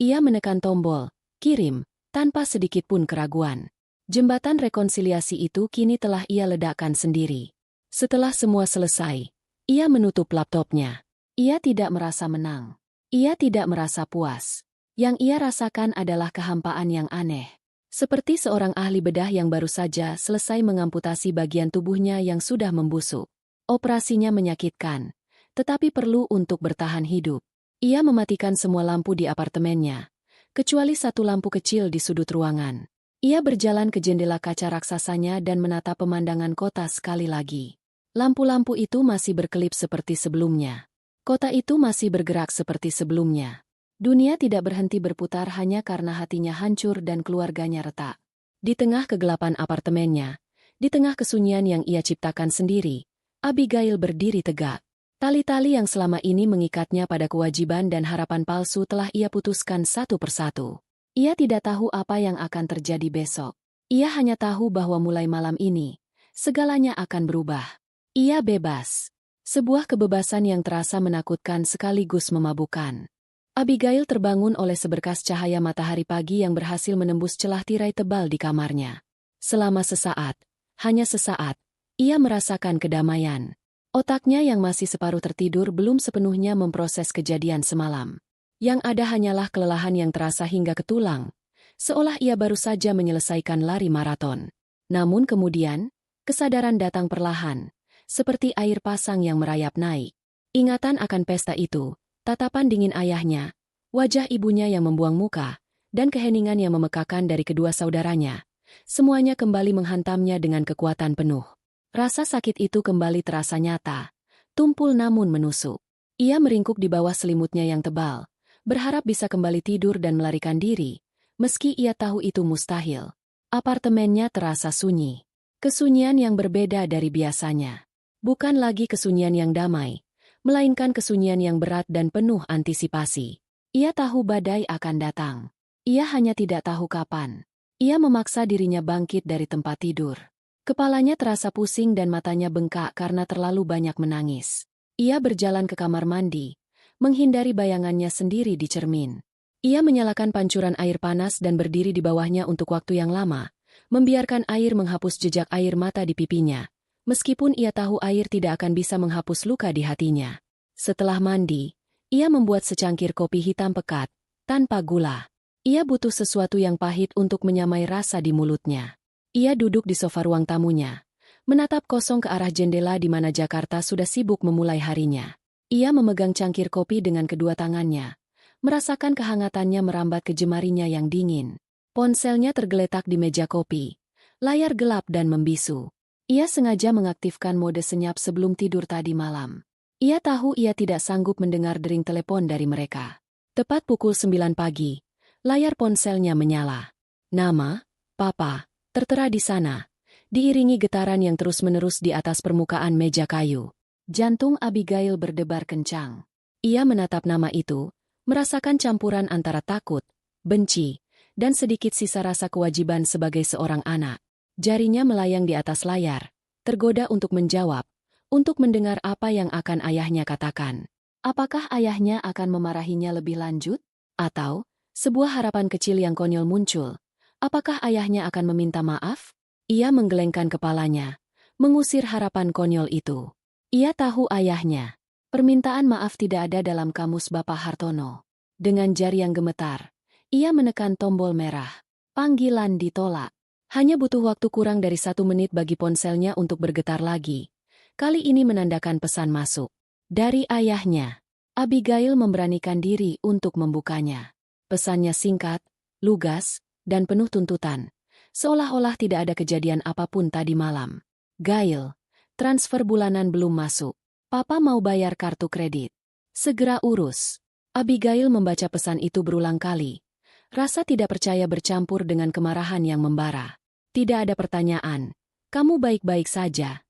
Ia menekan tombol, kirim, tanpa sedikit pun keraguan. Jembatan rekonsiliasi itu kini telah ia ledakkan sendiri. Setelah semua selesai, ia menutup laptopnya. Ia tidak merasa menang. Ia tidak merasa puas. Yang ia rasakan adalah kehampaan yang aneh. Seperti seorang ahli bedah yang baru saja selesai mengamputasi bagian tubuhnya yang sudah membusuk. Operasinya menyakitkan, tetapi perlu untuk bertahan hidup. Ia mematikan semua lampu di apartemennya, kecuali satu lampu kecil di sudut ruangan. Ia berjalan ke jendela kaca raksasanya dan menatap pemandangan kota sekali lagi. Lampu-lampu itu masih berkelip seperti sebelumnya. Kota itu masih bergerak seperti sebelumnya. Dunia tidak berhenti berputar hanya karena hatinya hancur dan keluarganya retak. Di tengah kegelapan apartemennya, di tengah kesunyian yang ia ciptakan sendiri, Abigail berdiri tegak. Tali-tali yang selama ini mengikatnya pada kewajiban dan harapan palsu telah ia putuskan satu persatu. Ia tidak tahu apa yang akan terjadi besok. Ia hanya tahu bahwa mulai malam ini, segalanya akan berubah. Ia bebas. Sebuah kebebasan yang terasa menakutkan sekaligus memabukkan. Abigail terbangun oleh seberkas cahaya matahari pagi yang berhasil menembus celah tirai tebal di kamarnya. Selama sesaat, hanya sesaat, ia merasakan kedamaian. Otaknya yang masih separuh tertidur belum sepenuhnya memproses kejadian semalam. Yang ada hanyalah kelelahan yang terasa hingga ke tulang, seolah ia baru saja menyelesaikan lari maraton. Namun kemudian, kesadaran datang perlahan, seperti air pasang yang merayap naik. Ingatan akan pesta itu, tatapan dingin ayahnya, wajah ibunya yang membuang muka, dan keheningan yang memekakan dari kedua saudaranya, semuanya kembali menghantamnya dengan kekuatan penuh. Rasa sakit itu kembali terasa nyata, tumpul namun menusuk. Ia meringkuk di bawah selimutnya yang tebal, berharap bisa kembali tidur dan melarikan diri, meski ia tahu itu mustahil. Apartemennya terasa sunyi. Kesunyian yang berbeda dari biasanya. Bukan lagi kesunyian yang damai, melainkan kesunyian yang berat dan penuh antisipasi. Ia tahu badai akan datang. Ia hanya tidak tahu kapan. Ia memaksa dirinya bangkit dari tempat tidur. Kepalanya terasa pusing dan matanya bengkak karena terlalu banyak menangis. Ia berjalan ke kamar mandi, menghindari bayangannya sendiri di cermin. Ia menyalakan pancuran air panas dan berdiri di bawahnya untuk waktu yang lama, membiarkan air menghapus jejak air mata di pipinya, meskipun ia tahu air tidak akan bisa menghapus luka di hatinya. Setelah mandi, ia membuat secangkir kopi hitam pekat, tanpa gula. Ia butuh sesuatu yang pahit untuk menyamai rasa di mulutnya. Ia duduk di sofa ruang tamunya, menatap kosong ke arah jendela di mana Jakarta sudah sibuk memulai harinya. Ia memegang cangkir kopi dengan kedua tangannya, merasakan kehangatannya merambat ke jemarinya yang dingin. Ponselnya tergeletak di meja kopi, layar gelap dan membisu. Ia sengaja mengaktifkan mode senyap sebelum tidur tadi malam. Ia tahu ia tidak sanggup mendengar dering telepon dari mereka. Tepat pukul 9 pagi, layar ponselnya menyala. Nama, Papa, tertera di sana, diiringi getaran yang terus-menerus di atas permukaan meja kayu. Jantung Abigail berdebar kencang. Ia menatap nama itu, merasakan campuran antara takut, benci, dan sedikit sisa rasa kewajiban sebagai seorang anak. Jarinya melayang di atas layar, tergoda untuk menjawab, untuk mendengar apa yang akan ayahnya katakan. Apakah ayahnya akan memarahinya lebih lanjut? Atau, sebuah harapan kecil yang konyol muncul. Apakah ayahnya akan meminta maaf? Ia menggelengkan kepalanya, mengusir harapan konyol itu. Ia tahu ayahnya. Permintaan maaf tidak ada dalam kamus Bapak Hartono. Dengan jari yang gemetar, ia menekan tombol merah. Panggilan ditolak. Hanya butuh waktu kurang dari 1 menit bagi ponselnya untuk bergetar lagi. Kali ini menandakan pesan masuk. Dari ayahnya. Abigail memberanikan diri untuk membukanya. Pesannya singkat, lugas, dan penuh tuntutan, seolah-olah tidak ada kejadian apapun tadi malam. Gail, transfer bulanan belum masuk. Papa mau bayar kartu kredit. Segera urus. Abigail membaca pesan itu berulang kali. Rasa tidak percaya bercampur dengan kemarahan yang membara. Tidak ada pertanyaan. Kamu baik-baik saja.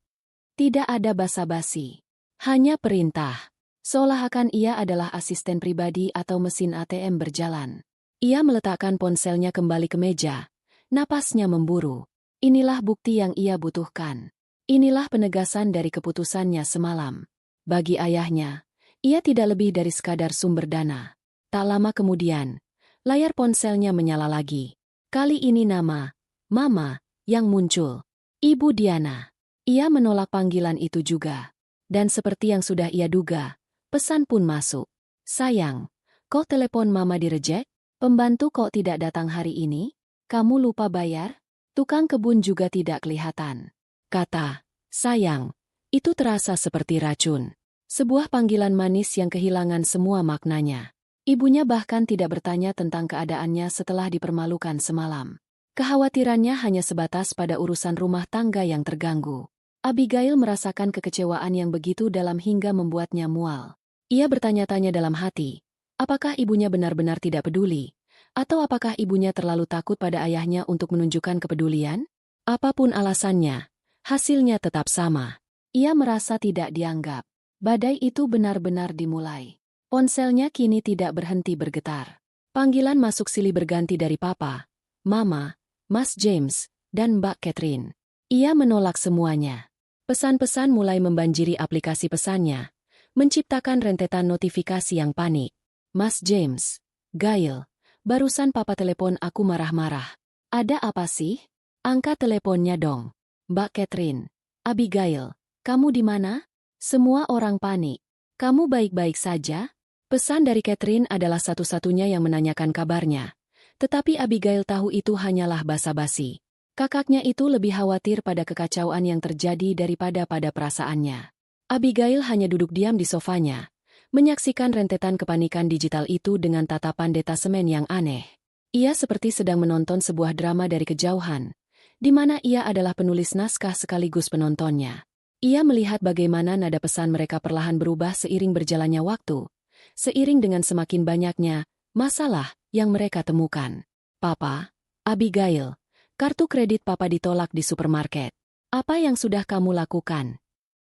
Tidak ada basa-basi. Hanya perintah. Seolah akan ia adalah asisten pribadi atau mesin ATM berjalan. Ia meletakkan ponselnya kembali ke meja. Napasnya memburu. Inilah bukti yang ia butuhkan. Inilah penegasan dari keputusannya semalam. Bagi ayahnya, ia tidak lebih dari sekadar sumber dana. Tak lama kemudian, layar ponselnya menyala lagi. Kali ini nama, Mama, yang muncul. Ibu Diana. Ia menolak panggilan itu juga. Dan seperti yang sudah ia duga, pesan pun masuk. Sayang, kok telepon Mama direject? Pembantu kok tidak datang hari ini? Kamu lupa bayar? Tukang kebun juga tidak kelihatan. Kata, sayang, itu terasa seperti racun. Sebuah panggilan manis yang kehilangan semua maknanya. Ibunya bahkan tidak bertanya tentang keadaannya setelah dipermalukan semalam. Kekhawatirannya hanya sebatas pada urusan rumah tangga yang terganggu. Abigail merasakan kekecewaan yang begitu dalam hingga membuatnya mual. Ia bertanya-tanya dalam hati, Apakah ibunya benar-benar tidak peduli? Atau apakah ibunya terlalu takut pada ayahnya untuk menunjukkan kepedulian? Apapun alasannya, hasilnya tetap sama. Ia merasa tidak dianggap. Badai itu benar-benar dimulai. Ponselnya kini tidak berhenti bergetar. Panggilan masuk silih berganti dari Papa, Mama, Mas James, dan Mbak Catherine. Ia menolak semuanya. Pesan-pesan mulai membanjiri aplikasi pesannya, menciptakan rentetan notifikasi yang panik. Mas James, Gail, barusan Papa telepon aku marah-marah. Ada apa sih? Angkat teleponnya dong. Mbak Catherine, Abigail, kamu di mana? Semua orang panik. Kamu baik-baik saja? Pesan dari Catherine adalah satu-satunya yang menanyakan kabarnya. Tetapi Abigail tahu itu hanyalah basa-basi. Kakaknya itu lebih khawatir pada kekacauan yang terjadi daripada pada perasaannya. Abigail hanya duduk diam di sofanya, menyaksikan rentetan kepanikan digital itu dengan tatapan detasemen yang aneh. Ia seperti sedang menonton sebuah drama dari kejauhan, di mana ia adalah penulis naskah sekaligus penontonnya. Ia melihat bagaimana nada pesan mereka perlahan berubah seiring berjalannya waktu, seiring dengan semakin banyaknya masalah yang mereka temukan. Papa, Abigail, kartu kredit Papa ditolak di supermarket. Apa yang sudah kamu lakukan?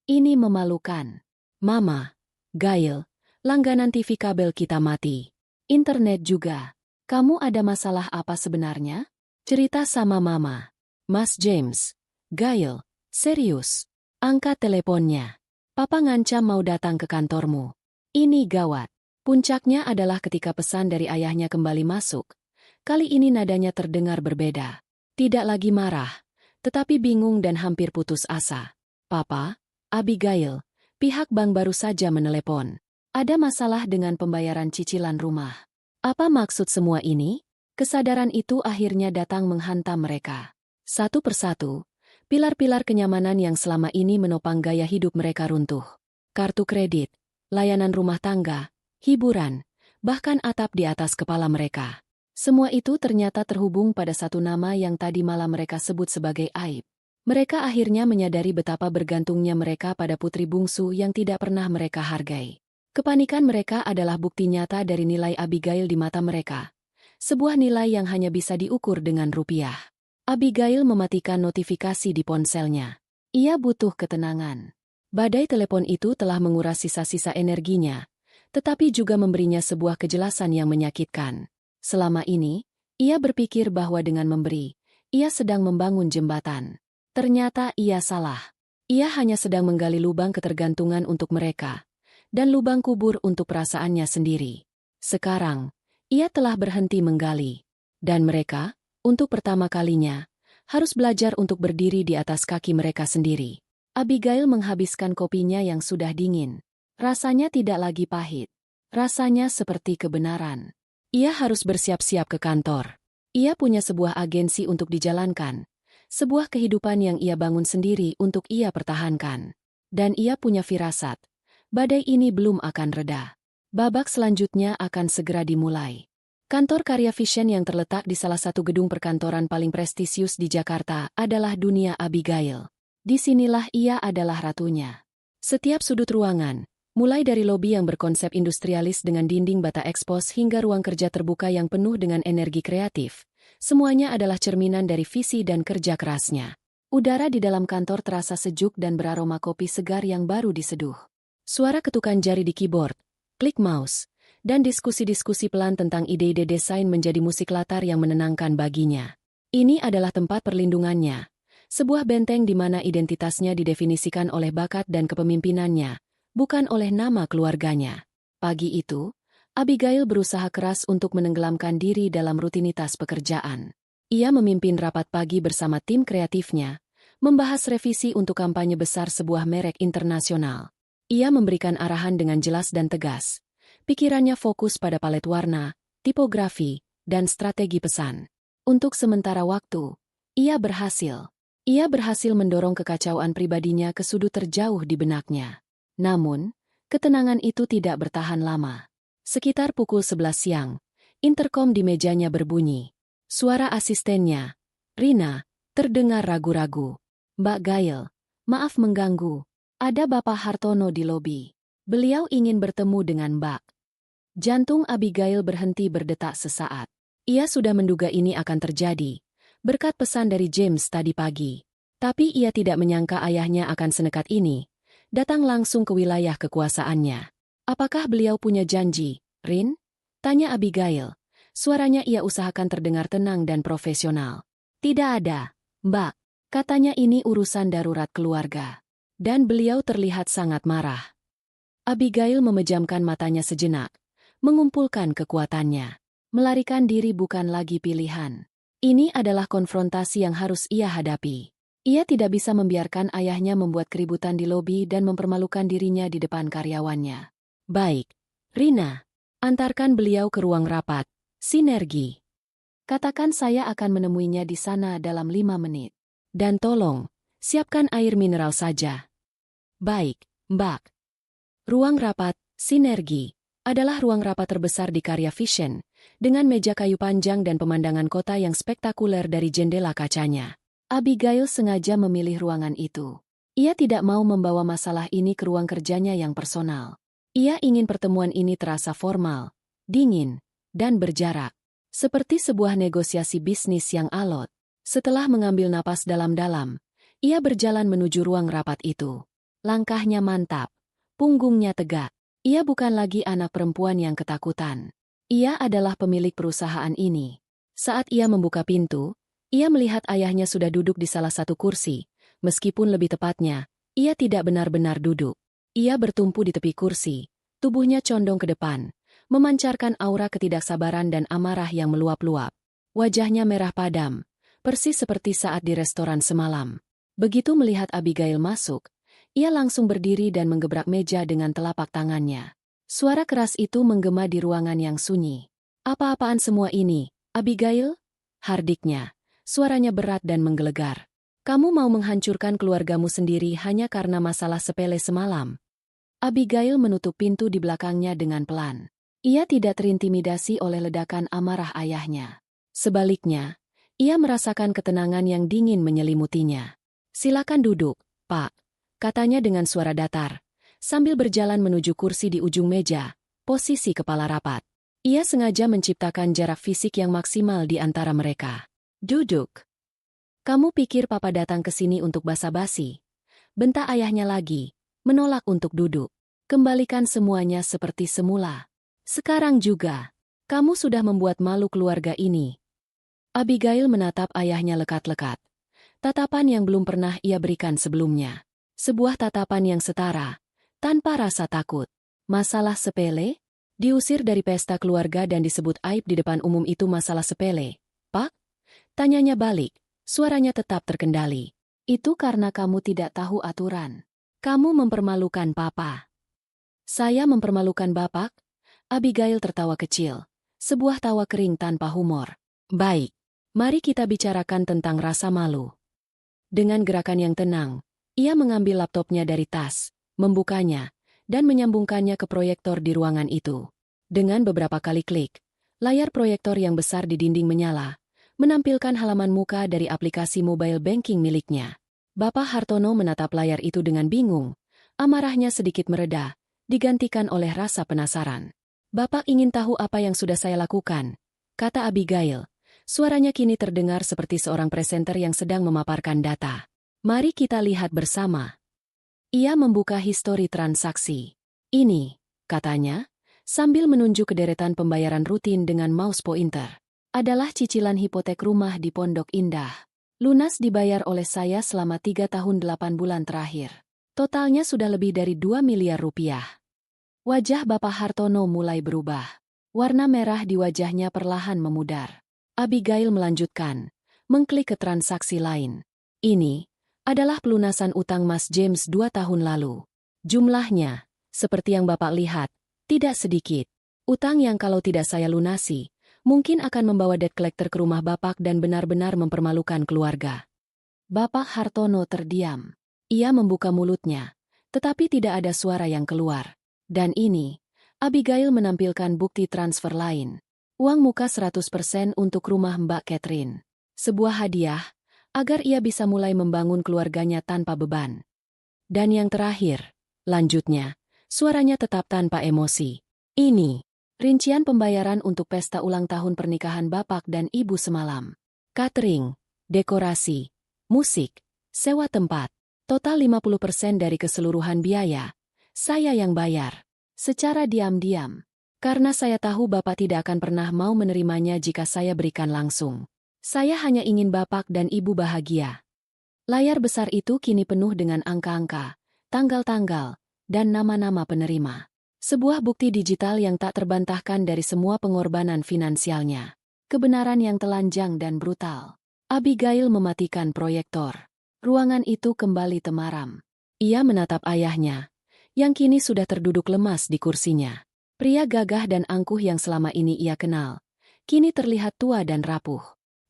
Ini memalukan. Mama, Gail, langganan TV kabel kita mati. Internet juga. Kamu ada masalah apa sebenarnya? Cerita sama Mama. Mas James, Gail, serius. Angkat teleponnya. Papa ngancam mau datang ke kantormu. Ini gawat. Puncaknya adalah ketika pesan dari ayahnya kembali masuk. Kali ini nadanya terdengar berbeda. Tidak lagi marah, tetapi bingung dan hampir putus asa. Papa, Abigail, pihak bank baru saja menelepon. Ada masalah dengan pembayaran cicilan rumah. Apa maksud semua ini? Kesadaran itu akhirnya datang menghantam mereka. Satu persatu, pilar-pilar kenyamanan yang selama ini menopang gaya hidup mereka runtuh. Kartu kredit, layanan rumah tangga, hiburan, bahkan atap di atas kepala mereka. Semua itu ternyata terhubung pada satu nama yang tadi malam mereka sebut sebagai aib. Mereka akhirnya menyadari betapa bergantungnya mereka pada putri bungsu yang tidak pernah mereka hargai. Kepanikan mereka adalah bukti nyata dari nilai Abigail di mata mereka. Sebuah nilai yang hanya bisa diukur dengan rupiah. Abigail mematikan notifikasi di ponselnya. Ia butuh ketenangan. Badai telepon itu telah menguras sisa-sisa energinya, tetapi juga memberinya sebuah kejelasan yang menyakitkan. Selama ini, ia berpikir bahwa dengan memberi, ia sedang membangun jembatan. Ternyata ia salah. Ia hanya sedang menggali lubang ketergantungan untuk mereka, dan lubang kubur untuk perasaannya sendiri. Sekarang, ia telah berhenti menggali. Dan mereka, untuk pertama kalinya, harus belajar untuk berdiri di atas kaki mereka sendiri. Abigail menghabiskan kopinya yang sudah dingin. Rasanya tidak lagi pahit. Rasanya seperti kebenaran. Ia harus bersiap-siap ke kantor. Ia punya sebuah agensi untuk dijalankan. Sebuah kehidupan yang ia bangun sendiri untuk ia pertahankan. Dan ia punya firasat. Badai ini belum akan reda. Babak selanjutnya akan segera dimulai. Kantor Karya Vision yang terletak di salah satu gedung perkantoran paling prestisius di Jakarta adalah dunia Abigail. Disinilah ia adalah ratunya. Setiap sudut ruangan, mulai dari lobi yang berkonsep industrialis dengan dinding bata ekspos hingga ruang kerja terbuka yang penuh dengan energi kreatif, semuanya adalah cerminan dari visi dan kerja kerasnya. Udara di dalam kantor terasa sejuk dan beraroma kopi segar yang baru diseduh. Suara ketukan jari di keyboard, klik mouse, dan diskusi-diskusi pelan tentang ide-ide desain menjadi musik latar yang menenangkan baginya. Ini adalah tempat perlindungannya, sebuah benteng di mana identitasnya didefinisikan oleh bakat dan kepemimpinannya, bukan oleh nama keluarganya. Pagi itu, Abigail berusaha keras untuk menenggelamkan diri dalam rutinitas pekerjaan. Ia memimpin rapat pagi bersama tim kreatifnya, membahas revisi untuk kampanye besar sebuah merek internasional. Ia memberikan arahan dengan jelas dan tegas. Pikirannya fokus pada palet warna, tipografi, dan strategi pesan. Untuk sementara waktu, ia berhasil. Ia berhasil mendorong kekacauan pribadinya ke sudut terjauh di benaknya. Namun, ketenangan itu tidak bertahan lama. Sekitar pukul 11 siang, interkom di mejanya berbunyi. Suara asistennya, Rina, terdengar ragu-ragu. Mbak Gail, maaf mengganggu. Ada Bapak Hartono di lobi. Beliau ingin bertemu dengan Mbak. Jantung Abigail berhenti berdetak sesaat. Ia sudah menduga ini akan terjadi, berkat pesan dari James tadi pagi. Tapi ia tidak menyangka ayahnya akan senekat ini, datang langsung ke wilayah kekuasaannya. Apakah beliau punya janji, Rin? Tanya Abigail. Suaranya ia usahakan terdengar tenang dan profesional. Tidak ada, Mbak. Katanya ini urusan darurat keluarga. Dan beliau terlihat sangat marah. Abigail memejamkan matanya sejenak, mengumpulkan kekuatannya. Melarikan diri bukan lagi pilihan. Ini adalah konfrontasi yang harus ia hadapi. Ia tidak bisa membiarkan ayahnya membuat keributan di lobi dan mempermalukan dirinya di depan karyawannya. Baik, Rina, antarkan beliau ke ruang rapat. Sinergi. Katakan saya akan menemuinya di sana dalam 5 menit. Dan tolong, siapkan air mineral saja. Baik, Mbak. Ruang rapat, Sinergi, adalah ruang rapat terbesar di Karya Vision, dengan meja kayu panjang dan pemandangan kota yang spektakuler dari jendela kacanya. Abigail sengaja memilih ruangan itu. Ia tidak mau membawa masalah ini ke ruang kerjanya yang personal. Ia ingin pertemuan ini terasa formal, dingin, dan berjarak. Seperti sebuah negosiasi bisnis yang alot. Setelah mengambil napas dalam-dalam, ia berjalan menuju ruang rapat itu. Langkahnya mantap, punggungnya tegak. Ia bukan lagi anak perempuan yang ketakutan. Ia adalah pemilik perusahaan ini. Saat ia membuka pintu, ia melihat ayahnya sudah duduk di salah satu kursi. Meskipun lebih tepatnya, ia tidak benar-benar duduk. Ia bertumpu di tepi kursi, tubuhnya condong ke depan, memancarkan aura ketidaksabaran dan amarah yang meluap-luap. Wajahnya merah padam, persis seperti saat di restoran semalam. Begitu melihat Abigail masuk, ia langsung berdiri dan menggebrak meja dengan telapak tangannya. Suara keras itu menggema di ruangan yang sunyi. Apa-apaan semua ini, Abigail? Hardiknya, suaranya berat dan menggelegar. Kamu mau menghancurkan keluargamu sendiri hanya karena masalah sepele semalam? Abigail menutup pintu di belakangnya dengan pelan. Ia tidak terintimidasi oleh ledakan amarah ayahnya. Sebaliknya, ia merasakan ketenangan yang dingin menyelimutinya. Silakan duduk, Pak, katanya dengan suara datar, sambil berjalan menuju kursi di ujung meja, posisi kepala rapat. Ia sengaja menciptakan jarak fisik yang maksimal di antara mereka. Duduk. Kamu pikir Papa datang ke sini untuk basa-basi? Bentak ayahnya lagi, menolak untuk duduk. Kembalikan semuanya seperti semula. Sekarang juga, kamu sudah membuat malu keluarga ini. Abigail menatap ayahnya lekat-lekat. Tatapan yang belum pernah ia berikan sebelumnya. Sebuah tatapan yang setara, tanpa rasa takut. Masalah sepele? Diusir dari pesta keluarga dan disebut aib di depan umum itu masalah sepele. Pak? Tanyanya balik, suaranya tetap terkendali. Itu karena kamu tidak tahu aturan. Kamu mempermalukan Papa. Saya mempermalukan Bapak? Abigail tertawa kecil, sebuah tawa kering tanpa humor. Baik, mari kita bicarakan tentang rasa malu. Dengan gerakan yang tenang, ia mengambil laptopnya dari tas, membukanya, dan menyambungkannya ke proyektor di ruangan itu. Dengan beberapa kali klik, layar proyektor yang besar di dinding menyala, menampilkan halaman muka dari aplikasi mobile banking miliknya. Bapak Hartono menatap layar itu dengan bingung, amarahnya sedikit mereda, digantikan oleh rasa penasaran. Bapak ingin tahu apa yang sudah saya lakukan, kata Abigail. Suaranya kini terdengar seperti seorang presenter yang sedang memaparkan data. Mari kita lihat bersama. Ia membuka histori transaksi. Ini, katanya, sambil menunjuk ke deretan pembayaran rutin dengan mouse pointer. Adalah cicilan hipotek rumah di Pondok Indah. Lunas dibayar oleh saya selama 3 tahun 8 bulan terakhir. Totalnya sudah lebih dari 2 miliar rupiah. Wajah Bapak Hartono mulai berubah. Warna merah di wajahnya perlahan memudar. Abigail melanjutkan, mengklik ke transaksi lain. Ini adalah pelunasan utang Mas James 2 tahun lalu. Jumlahnya, seperti yang Bapak lihat, tidak sedikit. Utang yang kalau tidak saya lunasi, mungkin akan membawa debt collector ke rumah Bapak dan benar-benar mempermalukan keluarga. Bapak Hartono terdiam. Ia membuka mulutnya, tetapi tidak ada suara yang keluar. Dan ini, Abigail menampilkan bukti transfer lain. Uang muka 100% untuk rumah Mbak Catherine. Sebuah hadiah, agar ia bisa mulai membangun keluarganya tanpa beban. Dan yang terakhir, lanjutnya, suaranya tetap tanpa emosi. Ini, Rincian pembayaran untuk pesta ulang tahun pernikahan bapak dan ibu semalam. Catering, dekorasi, musik, sewa tempat. Total 50% dari keseluruhan biaya. Saya yang bayar. Secara diam-diam. Karena saya tahu bapak tidak akan pernah mau menerimanya jika saya berikan langsung. Saya hanya ingin bapak dan ibu bahagia. Layar besar itu kini penuh dengan angka-angka, tanggal-tanggal, dan nama-nama penerima. Sebuah bukti digital yang tak terbantahkan dari semua pengorbanan finansialnya. Kebenaran yang telanjang dan brutal. Abigail mematikan proyektor. Ruangan itu kembali temaram. Ia menatap ayahnya, yang kini sudah terduduk lemas di kursinya. Pria gagah dan angkuh yang selama ini ia kenal, kini terlihat tua dan rapuh.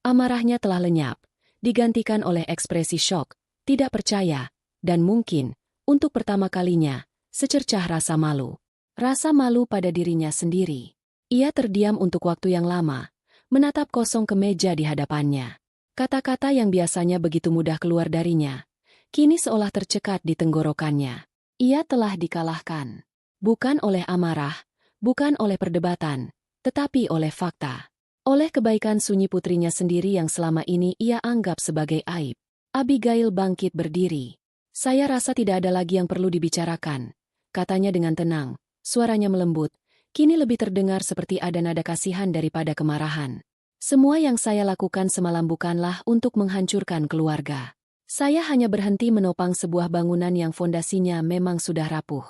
Amarahnya telah lenyap, digantikan oleh ekspresi syok, tidak percaya, dan mungkin, untuk pertama kalinya, secercah rasa malu. Rasa malu pada dirinya sendiri. Ia terdiam untuk waktu yang lama, menatap kosong kemeja di hadapannya. Kata-kata yang biasanya begitu mudah keluar darinya, kini seolah tercekat di tenggorokannya. Ia telah dikalahkan. Bukan oleh amarah, bukan oleh perdebatan, tetapi oleh fakta. Oleh kebaikan sunyi putrinya sendiri yang selama ini ia anggap sebagai aib. Abigail bangkit berdiri. Saya rasa tidak ada lagi yang perlu dibicarakan, katanya dengan tenang, suaranya melembut, kini lebih terdengar seperti ada nada kasihan daripada kemarahan. Semua yang saya lakukan semalam bukanlah untuk menghancurkan keluarga. Saya hanya berhenti menopang sebuah bangunan yang fondasinya memang sudah rapuh.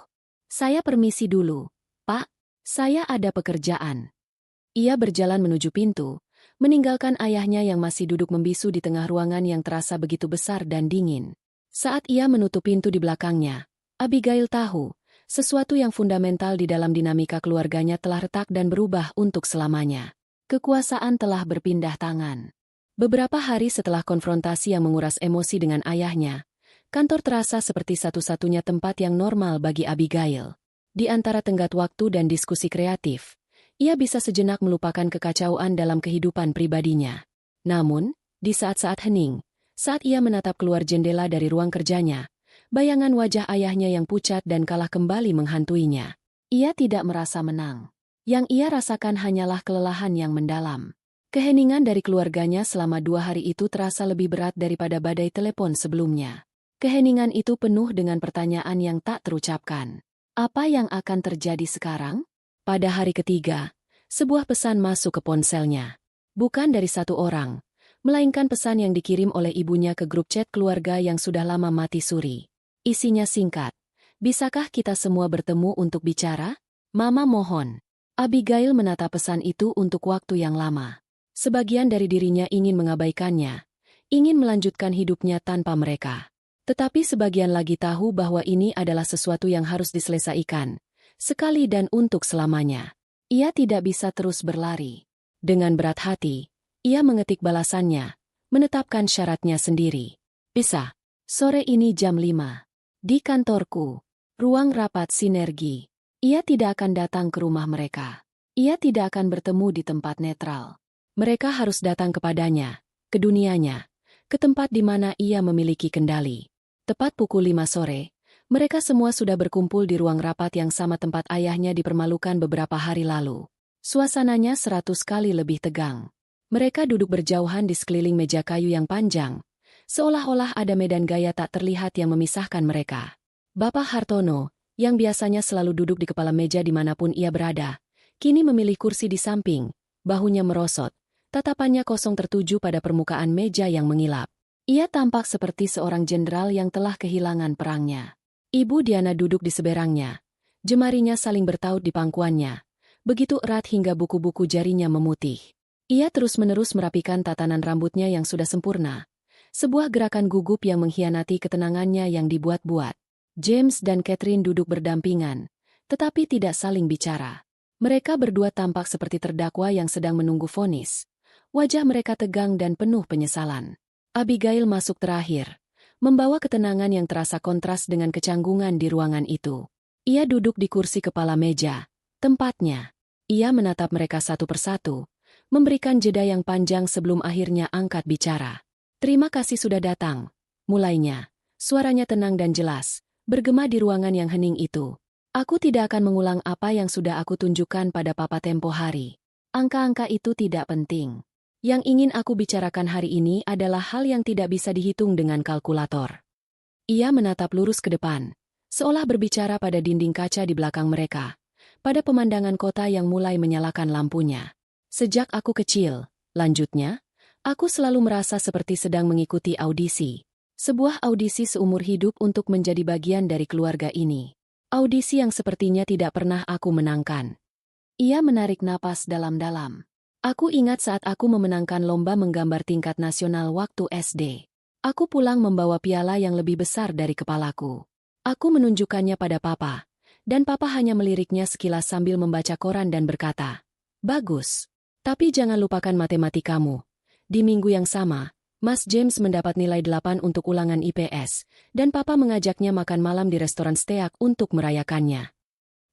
Saya permisi dulu, Pak. Saya ada pekerjaan. Ia berjalan menuju pintu, meninggalkan ayahnya yang masih duduk membisu di tengah ruangan yang terasa begitu besar dan dingin. Saat ia menutup pintu di belakangnya, Abigail tahu, sesuatu yang fundamental di dalam dinamika keluarganya telah retak dan berubah untuk selamanya. Kekuasaan telah berpindah tangan. Beberapa hari setelah konfrontasi yang menguras emosi dengan ayahnya, kantor terasa seperti satu-satunya tempat yang normal bagi Abigail. Di antara tenggat waktu dan diskusi kreatif, ia bisa sejenak melupakan kekacauan dalam kehidupan pribadinya. Namun, di saat-saat hening, saat ia menatap keluar jendela dari ruang kerjanya, bayangan wajah ayahnya yang pucat dan kalah kembali menghantuinya. Ia tidak merasa menang. Yang ia rasakan hanyalah kelelahan yang mendalam. Keheningan dari keluarganya selama 2 hari itu terasa lebih berat daripada badai telepon sebelumnya. Keheningan itu penuh dengan pertanyaan yang tak terucapkan. Apa yang akan terjadi sekarang? Pada hari ketiga, sebuah pesan masuk ke ponselnya. Bukan dari satu orang, melainkan pesan yang dikirim oleh ibunya ke grup chat keluarga yang sudah lama mati suri. Isinya singkat. Bisakah kita semua bertemu untuk bicara? Mama mohon. Abigail menatap pesan itu untuk waktu yang lama. Sebagian dari dirinya ingin mengabaikannya, ingin melanjutkan hidupnya tanpa mereka. Tetapi sebagian lagi tahu bahwa ini adalah sesuatu yang harus diselesaikan, sekali dan untuk selamanya. Ia tidak bisa terus berlari. Dengan berat hati, ia mengetik balasannya, menetapkan syaratnya sendiri. Bisa. Sore ini jam 5. Di kantorku. Ruang rapat sinergi. Ia tidak akan datang ke rumah mereka. Ia tidak akan bertemu di tempat netral. Mereka harus datang kepadanya, ke dunianya, ke tempat di mana ia memiliki kendali. Tepat pukul 5 sore, mereka semua sudah berkumpul di ruang rapat yang sama tempat ayahnya dipermalukan beberapa hari lalu. Suasananya 100 kali lebih tegang. Mereka duduk berjauhan di sekeliling meja kayu yang panjang, seolah-olah ada medan gaya tak terlihat yang memisahkan mereka. Bapak Hartono, yang biasanya selalu duduk di kepala meja dimanapun ia berada, kini memilih kursi di samping, bahunya merosot, tatapannya kosong tertuju pada permukaan meja yang mengilap. Ia tampak seperti seorang jenderal yang telah kehilangan perangnya. Ibu Diana duduk di seberangnya. Jemarinya saling bertaut di pangkuannya. Begitu erat hingga buku-buku jarinya memutih. Ia terus-menerus merapikan tatanan rambutnya yang sudah sempurna. Sebuah gerakan gugup yang mengkhianati ketenangannya yang dibuat-buat. James dan Catherine duduk berdampingan, tetapi tidak saling bicara. Mereka berdua tampak seperti terdakwa yang sedang menunggu vonis. Wajah mereka tegang dan penuh penyesalan. Abigail masuk terakhir, membawa ketenangan yang terasa kontras dengan kecanggungan di ruangan itu. Ia duduk di kursi kepala meja, tempatnya. Ia menatap mereka satu persatu, memberikan jeda yang panjang sebelum akhirnya angkat bicara. Terima kasih sudah datang, mulainya. Suaranya tenang dan jelas, bergema di ruangan yang hening itu. Aku tidak akan mengulang apa yang sudah aku tunjukkan pada papa tempo hari. Angka-angka itu tidak penting. Yang ingin aku bicarakan hari ini adalah hal yang tidak bisa dihitung dengan kalkulator. Ia menatap lurus ke depan, seolah berbicara pada dinding kaca di belakang mereka, pada pemandangan kota yang mulai menyalakan lampunya. Sejak aku kecil, lanjutnya, aku selalu merasa seperti sedang mengikuti audisi. Sebuah audisi seumur hidup untuk menjadi bagian dari keluarga ini. Audisi yang sepertinya tidak pernah aku menangkan. Ia menarik napas dalam-dalam. Aku ingat saat aku memenangkan lomba menggambar tingkat nasional waktu SD. Aku pulang membawa piala yang lebih besar dari kepalaku. Aku menunjukkannya pada papa, dan papa hanya meliriknya sekilas sambil membaca koran dan berkata, "Bagus. Tapi jangan lupakan matematikamu." Di minggu yang sama, Mas James mendapat nilai 8 untuk ulangan IPS, dan papa mengajaknya makan malam di restoran steak untuk merayakannya.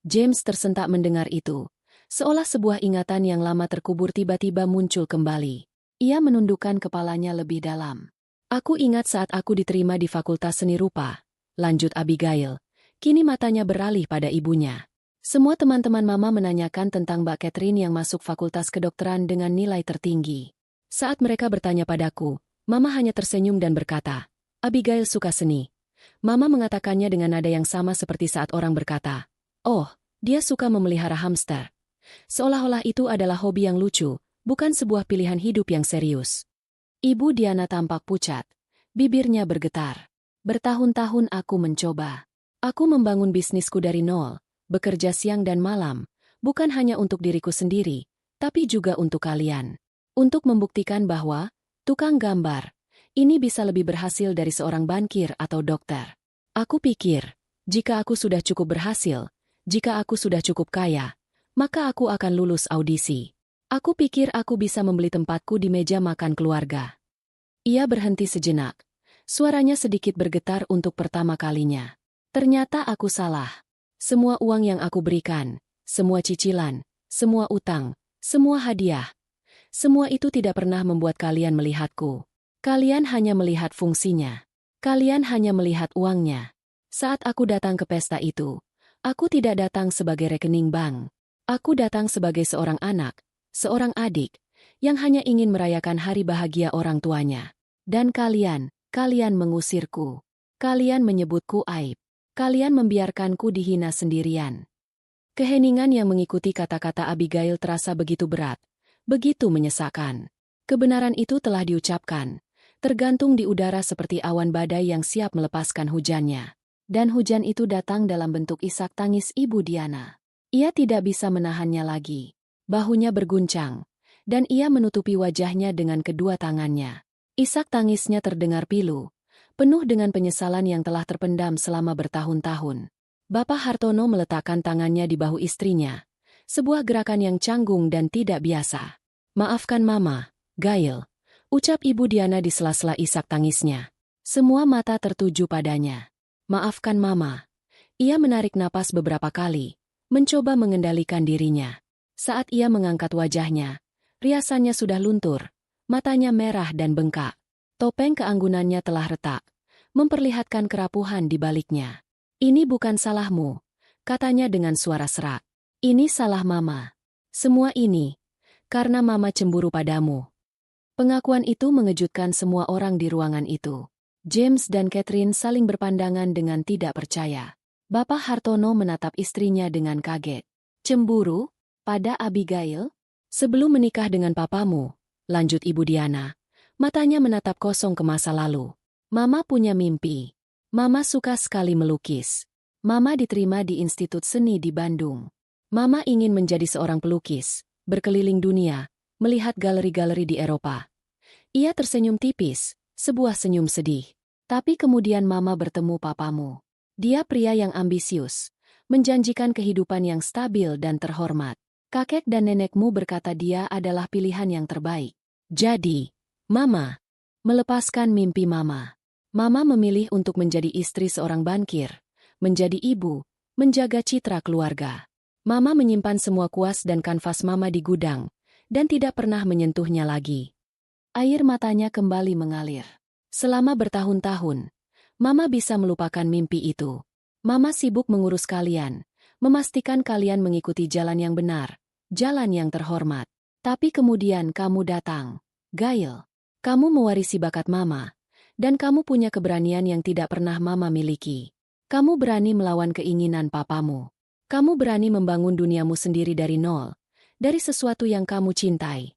James tersentak mendengar itu, seolah sebuah ingatan yang lama terkubur tiba-tiba muncul kembali. Ia menundukkan kepalanya lebih dalam. Aku ingat saat aku diterima di Fakultas Seni Rupa, lanjut Abigail. Kini matanya beralih pada ibunya. Semua teman-teman mama menanyakan tentang Mbak Catherine yang masuk Fakultas Kedokteran dengan nilai tertinggi. Saat mereka bertanya padaku, Mama hanya tersenyum dan berkata, "Abigail suka seni." Mama mengatakannya dengan nada yang sama seperti saat orang berkata, "Oh, dia suka memelihara hamster." Seolah-olah itu adalah hobi yang lucu, bukan sebuah pilihan hidup yang serius. Ibu Diana tampak pucat. Bibirnya bergetar. Bertahun-tahun aku mencoba. Aku membangun bisnisku dari nol, bekerja siang dan malam, bukan hanya untuk diriku sendiri, tapi juga untuk kalian. Untuk membuktikan bahwa tukang gambar ini bisa lebih berhasil dari seorang bankir atau dokter. Aku pikir, jika aku sudah cukup berhasil, jika aku sudah cukup kaya, maka aku akan lulus audisi. Aku pikir aku bisa membeli tempatku di meja makan keluarga. Ia berhenti sejenak. Suaranya sedikit bergetar untuk pertama kalinya. Ternyata aku salah. Semua uang yang aku berikan, semua cicilan, semua utang, semua hadiah, semua itu tidak pernah membuat kalian melihatku. Kalian hanya melihat fungsinya. Kalian hanya melihat uangnya. Saat aku datang ke pesta itu, aku tidak datang sebagai rekening bank. Aku datang sebagai seorang anak, seorang adik, yang hanya ingin merayakan hari bahagia orang tuanya. Dan kalian mengusirku. Kalian menyebutku aib. Kalian membiarkanku dihina sendirian. Keheningan yang mengikuti kata-kata Abigail terasa begitu berat. Begitu menyesakkan. Kebenaran itu telah diucapkan, tergantung di udara seperti awan badai yang siap melepaskan hujannya. Dan hujan itu datang dalam bentuk isak tangis Ibu Diana. Ia tidak bisa menahannya lagi. Bahunya berguncang, dan ia menutupi wajahnya dengan kedua tangannya. Isak tangisnya terdengar pilu, penuh dengan penyesalan yang telah terpendam selama bertahun-tahun. Bapak Hartono meletakkan tangannya di bahu istrinya. Sebuah gerakan yang canggung dan tidak biasa. "Maafkan Mama, Gail," ucap Ibu Diana di sela-sela isak tangisnya. Semua mata tertuju padanya. "Maafkan Mama." Ia menarik napas beberapa kali, mencoba mengendalikan dirinya. Saat ia mengangkat wajahnya, riasannya sudah luntur, matanya merah dan bengkak. Topeng keanggunannya telah retak, memperlihatkan kerapuhan di baliknya. "Ini bukan salahmu," katanya dengan suara serak. "Ini salah Mama. Semua ini, karena Mama cemburu padamu." Pengakuan itu mengejutkan semua orang di ruangan itu. James dan Catherine saling berpandangan dengan tidak percaya. Bapak Hartono menatap istrinya dengan kaget. "Cemburu? Pada Abigail? Sebelum menikah dengan papamu," lanjut Ibu Diana, matanya menatap kosong ke masa lalu. "Mama punya mimpi. Mama suka sekali melukis. Mama diterima di Institut Seni di Bandung. Mama ingin menjadi seorang pelukis, berkeliling dunia, melihat galeri-galeri di Eropa." Ia tersenyum tipis, sebuah senyum sedih. "Tapi kemudian Mama bertemu papamu. Dia pria yang ambisius, menjanjikan kehidupan yang stabil dan terhormat. Kakek dan nenekmu berkata dia adalah pilihan yang terbaik. Jadi, Mama melepaskan mimpi Mama. Mama memilih untuk menjadi istri seorang bankir, menjadi ibu, menjaga citra keluarga. Mama menyimpan semua kuas dan kanvas Mama di gudang, dan tidak pernah menyentuhnya lagi." Air matanya kembali mengalir. Selama bertahun-tahun, Mama bisa melupakan mimpi itu. Mama sibuk mengurus kalian, memastikan kalian mengikuti jalan yang benar, jalan yang terhormat. Tapi kemudian kamu datang. Gail, kamu mewarisi bakat Mama, dan kamu punya keberanian yang tidak pernah Mama miliki. Kamu berani melawan keinginan papamu. Kamu berani membangun duniamu sendiri dari nol, dari sesuatu yang kamu cintai.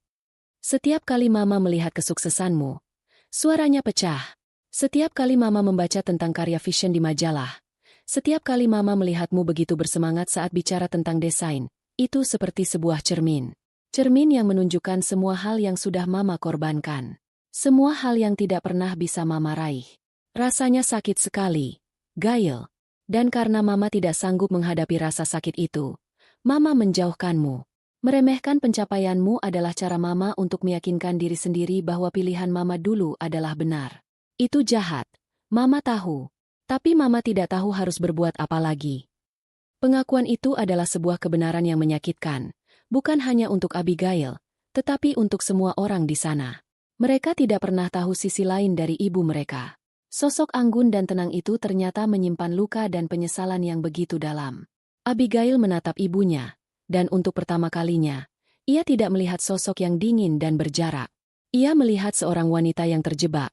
Setiap kali Mama melihat kesuksesanmu, suaranya pecah. Setiap kali Mama membaca tentang karya fashion di majalah, setiap kali Mama melihatmu begitu bersemangat saat bicara tentang desain, itu seperti sebuah cermin. Cermin yang menunjukkan semua hal yang sudah Mama korbankan. Semua hal yang tidak pernah bisa Mama raih. Rasanya sakit sekali, Gail. Dan karena Mama tidak sanggup menghadapi rasa sakit itu, Mama menjauhkanmu. Meremehkan pencapaianmu adalah cara Mama untuk meyakinkan diri sendiri bahwa pilihan Mama dulu adalah benar. Itu jahat. Mama tahu. Tapi Mama tidak tahu harus berbuat apa lagi. Pengakuan itu adalah sebuah kebenaran yang menyakitkan, bukan hanya untuk Abigail, tetapi untuk semua orang di sana. Mereka tidak pernah tahu sisi lain dari ibu mereka. Sosok anggun dan tenang itu ternyata menyimpan luka dan penyesalan yang begitu dalam. Abigail menatap ibunya, dan untuk pertama kalinya, ia tidak melihat sosok yang dingin dan berjarak. Ia melihat seorang wanita yang terjebak,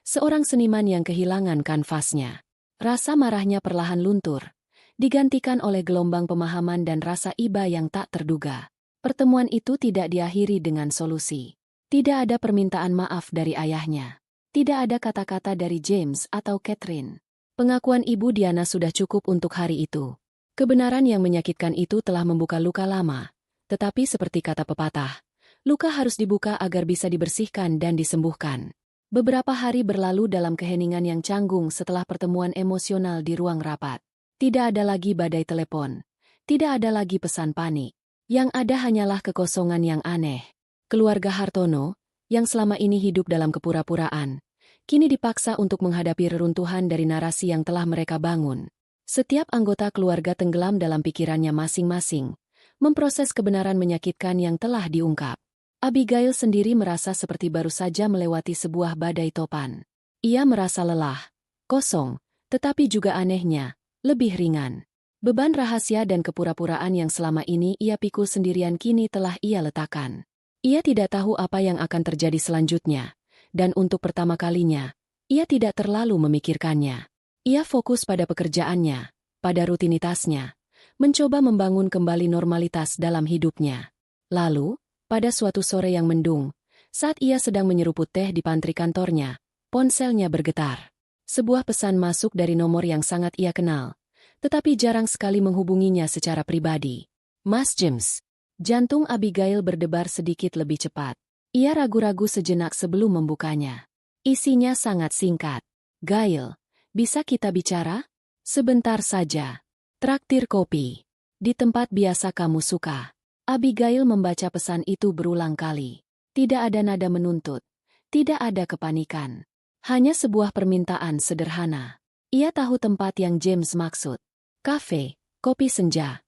seorang seniman yang kehilangan kanvasnya. Rasa marahnya perlahan luntur, digantikan oleh gelombang pemahaman dan rasa iba yang tak terduga. Pertemuan itu tidak diakhiri dengan solusi. Tidak ada permintaan maaf dari ayahnya. Tidak ada kata-kata dari James atau Catherine. Pengakuan ibu Diana sudah cukup untuk hari itu. Kebenaran yang menyakitkan itu telah membuka luka lama. Tetapi seperti kata pepatah, luka harus dibuka agar bisa dibersihkan dan disembuhkan. Beberapa hari berlalu dalam keheningan yang canggung setelah pertemuan emosional di ruang rapat. Tidak ada lagi badai telepon. Tidak ada lagi pesan panik. Yang ada hanyalah kekosongan yang aneh. Keluarga Hartono, yang selama ini hidup dalam kepura-puraan, kini dipaksa untuk menghadapi reruntuhan dari narasi yang telah mereka bangun. Setiap anggota keluarga tenggelam dalam pikirannya masing-masing, memproses kebenaran menyakitkan yang telah diungkap. Abigail sendiri merasa seperti baru saja melewati sebuah badai topan. Ia merasa lelah, kosong, tetapi juga anehnya, lebih ringan. Beban rahasia dan kepura-puraan yang selama ini ia pikul sendirian kini telah ia letakkan. Ia tidak tahu apa yang akan terjadi selanjutnya, dan untuk pertama kalinya, ia tidak terlalu memikirkannya. Ia fokus pada pekerjaannya, pada rutinitasnya, mencoba membangun kembali normalitas dalam hidupnya. Lalu, pada suatu sore yang mendung, saat ia sedang menyeruput teh di pantry kantornya, ponselnya bergetar. Sebuah pesan masuk dari nomor yang sangat ia kenal, tetapi jarang sekali menghubunginya secara pribadi. Mas James. Jantung Abigail berdebar sedikit lebih cepat. Ia ragu-ragu sejenak sebelum membukanya. Isinya sangat singkat. Gail, bisa kita bicara? Sebentar saja. Traktir kopi. Di tempat biasa kamu suka. Abigail membaca pesan itu berulang kali. Tidak ada nada menuntut. Tidak ada kepanikan. Hanya sebuah permintaan sederhana. Ia tahu tempat yang James maksud. Kafe, kopi senja.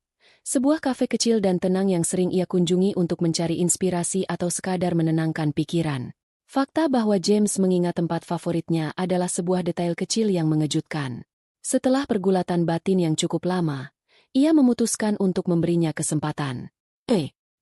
Sebuah kafe kecil dan tenang yang sering ia kunjungi untuk mencari inspirasi atau sekadar menenangkan pikiran. Fakta bahwa James mengingat tempat favoritnya adalah sebuah detail kecil yang mengejutkan. Setelah pergulatan batin yang cukup lama, ia memutuskan untuk memberinya kesempatan.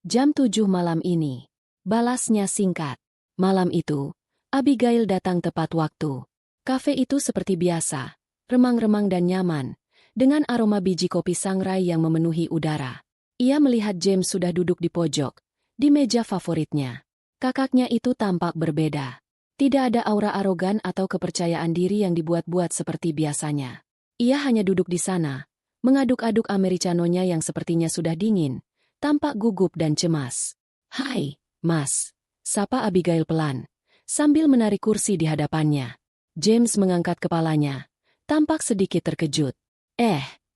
Jam 7 malam ini. Balasnya singkat. Malam itu, Abigail datang tepat waktu. Kafe itu seperti biasa, remang-remang dan nyaman, dengan aroma biji kopi sangrai yang memenuhi udara. Ia melihat James sudah duduk di pojok, di meja favoritnya. Kakaknya itu tampak berbeda. Tidak ada aura arogan atau kepercayaan diri yang dibuat-buat seperti biasanya. Ia hanya duduk di sana, mengaduk-aduk americanonya yang sepertinya sudah dingin, tampak gugup dan cemas. "Hai, Mas," sapa Abigail pelan, sambil menarik kursi di hadapannya. James mengangkat kepalanya, tampak sedikit terkejut.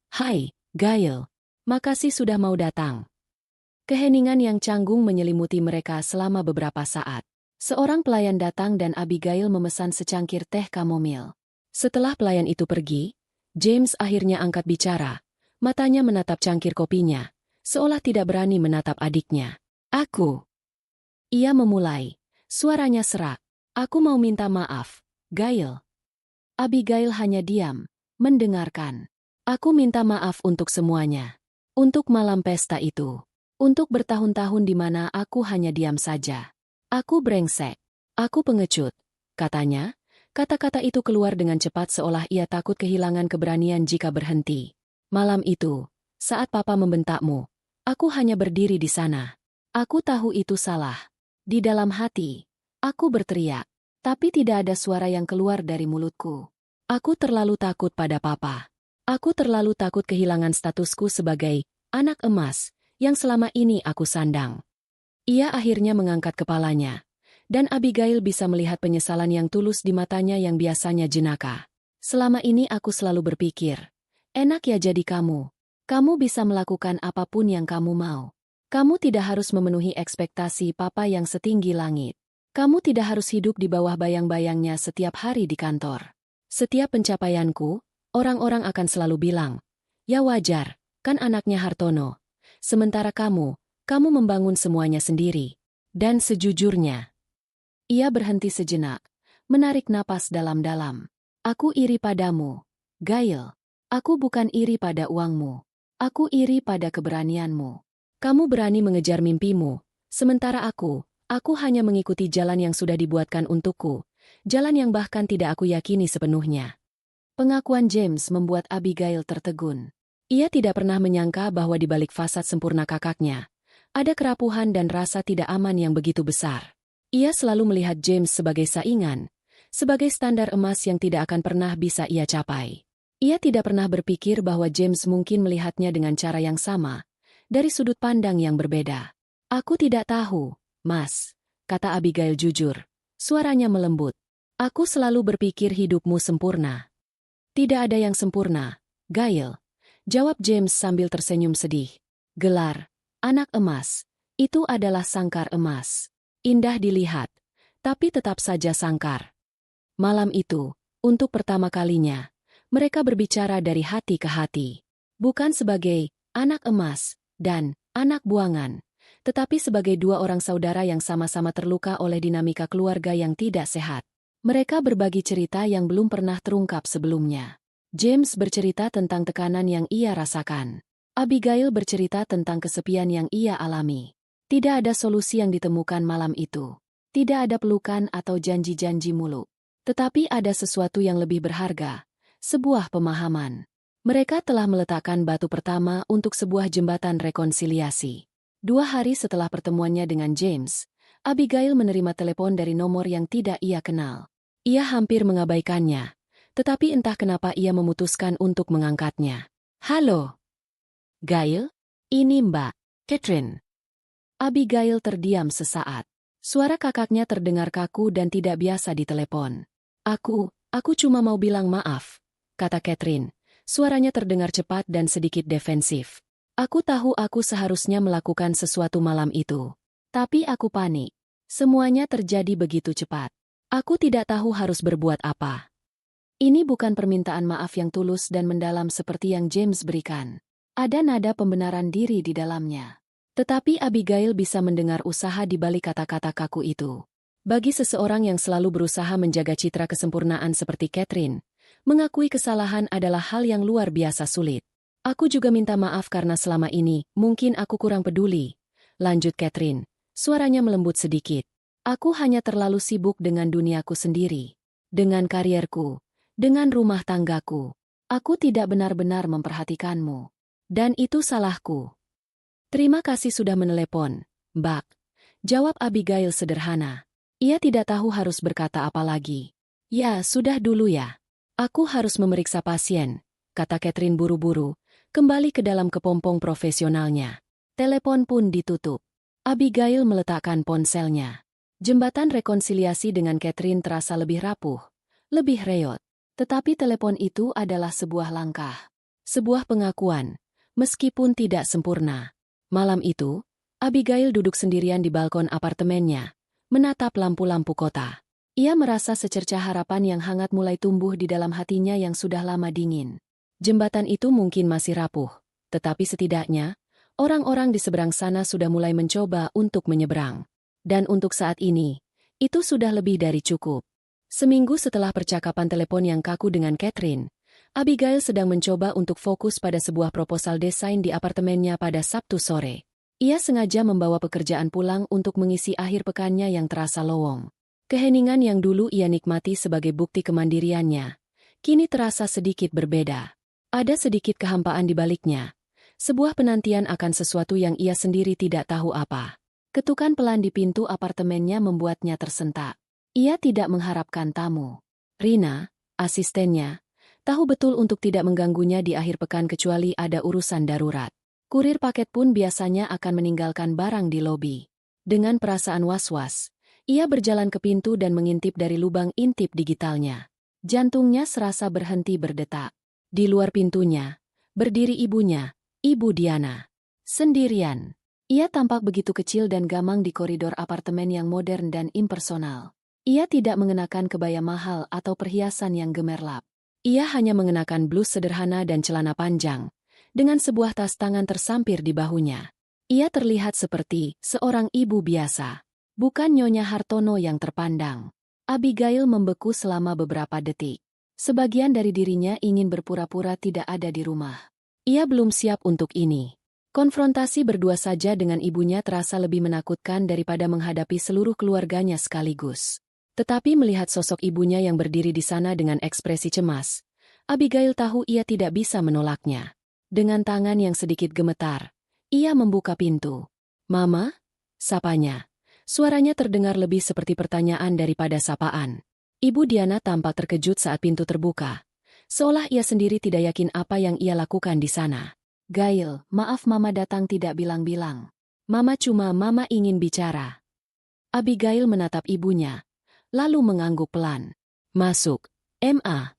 Hai, Gail. Makasih sudah mau datang." Keheningan yang canggung menyelimuti mereka selama beberapa saat. Seorang pelayan datang dan Abigail memesan secangkir teh kamomil. Setelah pelayan itu pergi, James akhirnya angkat bicara. Matanya menatap cangkir kopinya, seolah tidak berani menatap adiknya. Ia memulai. Suaranya serak. "Aku mau minta maaf, Gail." Abigail hanya diam, mendengarkan. "Aku minta maaf untuk semuanya. Untuk malam pesta itu. Untuk bertahun-tahun di mana aku hanya diam saja. Aku brengsek. Aku pengecut. Katanya, kata-kata itu keluar dengan cepat seolah ia takut kehilangan keberanian jika berhenti. Malam itu, saat papa membentakmu, aku hanya berdiri di sana. Aku tahu itu salah. Di dalam hati, aku berteriak. Tapi tidak ada suara yang keluar dari mulutku. Aku terlalu takut pada papa. Aku terlalu takut kehilangan statusku sebagai anak emas yang selama ini aku sandang. Ia akhirnya mengangkat kepalanya, dan Abigail bisa melihat penyesalan yang tulus di matanya yang biasanya jenaka. Selama ini aku selalu berpikir, enak ya jadi kamu. Kamu bisa melakukan apapun yang kamu mau. Kamu tidak harus memenuhi ekspektasi papa yang setinggi langit. Kamu tidak harus hidup di bawah bayang-bayangnya setiap hari di kantor. Setiap pencapaianku, orang-orang akan selalu bilang, ya wajar, kan anaknya Hartono. Sementara kamu membangun semuanya sendiri. Dan sejujurnya, ia berhenti sejenak, menarik napas dalam-dalam. Aku iri padamu, Gail. Aku bukan iri pada uangmu. Aku iri pada keberanianmu. Kamu berani mengejar mimpimu, sementara aku hanya mengikuti jalan yang sudah dibuatkan untukku, jalan yang bahkan tidak aku yakini sepenuhnya. Pengakuan James membuat Abigail tertegun. Ia tidak pernah menyangka bahwa di balik fasad sempurna kakaknya, ada kerapuhan dan rasa tidak aman yang begitu besar. Ia selalu melihat James sebagai saingan, sebagai standar emas yang tidak akan pernah bisa ia capai. Ia tidak pernah berpikir bahwa James mungkin melihatnya dengan cara yang sama, dari sudut pandang yang berbeda. Aku tidak tahu, Mas, kata Abigail jujur. Suaranya melembut. Aku selalu berpikir hidupmu sempurna. Tidak ada yang sempurna, Gail, jawab James sambil tersenyum sedih. Gelar, anak emas, itu adalah sangkar emas. Indah dilihat, tapi tetap saja sangkar. Malam itu, untuk pertama kalinya, mereka berbicara dari hati ke hati. Bukan sebagai anak emas dan anak buangan, tetapi sebagai dua orang saudara yang sama-sama terluka oleh dinamika keluarga yang tidak sehat. Mereka berbagi cerita yang belum pernah terungkap sebelumnya. James bercerita tentang tekanan yang ia rasakan. Abigail bercerita tentang kesepian yang ia alami. Tidak ada solusi yang ditemukan malam itu. Tidak ada pelukan atau janji-janji muluk. Tetapi ada sesuatu yang lebih berharga, sebuah pemahaman. Mereka telah meletakkan batu pertama untuk sebuah jembatan rekonsiliasi. 2 hari setelah pertemuannya dengan James, Abigail menerima telepon dari nomor yang tidak ia kenal. Ia hampir mengabaikannya, tetapi entah kenapa ia memutuskan untuk mengangkatnya. Halo, Gail? Ini Mbak Catherine. Abigail terdiam sesaat. Suara kakaknya terdengar kaku dan tidak biasa di telepon. Aku cuma mau bilang maaf, kata Catherine. Suaranya terdengar cepat dan sedikit defensif. Aku tahu aku seharusnya melakukan sesuatu malam itu. Tapi aku panik. Semuanya terjadi begitu cepat. Aku tidak tahu harus berbuat apa. Ini bukan permintaan maaf yang tulus dan mendalam seperti yang James berikan. Ada nada pembenaran diri di dalamnya. Tetapi Abigail bisa mendengar usaha di balik kata-kata kaku itu. Bagi seseorang yang selalu berusaha menjaga citra kesempurnaan seperti Catherine, mengakui kesalahan adalah hal yang luar biasa sulit. Aku juga minta maaf karena selama ini, mungkin aku kurang peduli. Lanjut Catherine, suaranya melembut sedikit. Aku hanya terlalu sibuk dengan duniaku sendiri. Dengan karierku. Dengan rumah tanggaku. Aku tidak benar-benar memperhatikanmu. Dan itu salahku. Terima kasih sudah menelepon, Mbak. Jawab Abigail sederhana. Ia tidak tahu harus berkata apa lagi. Ya, sudah dulu ya. Aku harus memeriksa pasien, kata Catherine buru-buru, kembali ke dalam kepompong profesionalnya. Telepon pun ditutup. Abigail meletakkan ponselnya. Jembatan rekonsiliasi dengan Catherine terasa lebih rapuh, lebih reot. Tetapi telepon itu adalah sebuah langkah. Sebuah pengakuan, meskipun tidak sempurna. Malam itu, Abigail duduk sendirian di balkon apartemennya, menatap lampu-lampu kota. Ia merasa secercah harapan yang hangat mulai tumbuh di dalam hatinya yang sudah lama dingin. Jembatan itu mungkin masih rapuh, tetapi setidaknya, orang-orang di seberang sana sudah mulai mencoba untuk menyeberang. Dan untuk saat ini, itu sudah lebih dari cukup. Seminggu setelah percakapan telepon yang kaku dengan Catherine, Abigail sedang mencoba untuk fokus pada sebuah proposal desain di apartemennya pada Sabtu sore. Ia sengaja membawa pekerjaan pulang untuk mengisi akhir pekannya yang terasa lowong. Keheningan yang dulu ia nikmati sebagai bukti kemandiriannya, kini terasa sedikit berbeda. Ada sedikit kehampaan di baliknya. Sebuah penantian akan sesuatu yang ia sendiri tidak tahu apa. Ketukan pelan di pintu apartemennya membuatnya tersentak. Ia tidak mengharapkan tamu. Rina, asistennya, tahu betul untuk tidak mengganggunya di akhir pekan kecuali ada urusan darurat. Kurir paket pun biasanya akan meninggalkan barang di lobi. Dengan perasaan was-was, ia berjalan ke pintu dan mengintip dari lubang intip digitalnya. Jantungnya serasa berhenti berdetak. Di luar pintunya, berdiri ibunya, Ibu Diana. Sendirian. Ia tampak begitu kecil dan gamang di koridor apartemen yang modern dan impersonal. Ia tidak mengenakan kebaya mahal atau perhiasan yang gemerlap. Ia hanya mengenakan blus sederhana dan celana panjang, dengan sebuah tas tangan tersampir di bahunya. Ia terlihat seperti seorang ibu biasa, bukan Nyonya Hartono yang terpandang. Abigail membeku selama beberapa detik. Sebagian dari dirinya ingin berpura-pura tidak ada di rumah. Ia belum siap untuk ini. Konfrontasi berdua saja dengan ibunya terasa lebih menakutkan daripada menghadapi seluruh keluarganya sekaligus. Tetapi melihat sosok ibunya yang berdiri di sana dengan ekspresi cemas, Abigail tahu ia tidak bisa menolaknya. Dengan tangan yang sedikit gemetar, ia membuka pintu. "Mama?" sapanya. Suaranya terdengar lebih seperti pertanyaan daripada sapaan. Ibu Diana tampak terkejut saat pintu terbuka, seolah ia sendiri tidak yakin apa yang ia lakukan di sana. "Gail, maaf Mama datang tidak bilang-bilang. Mama ingin bicara." Abigail menatap ibunya, lalu mengangguk pelan. "Masuk, Ma."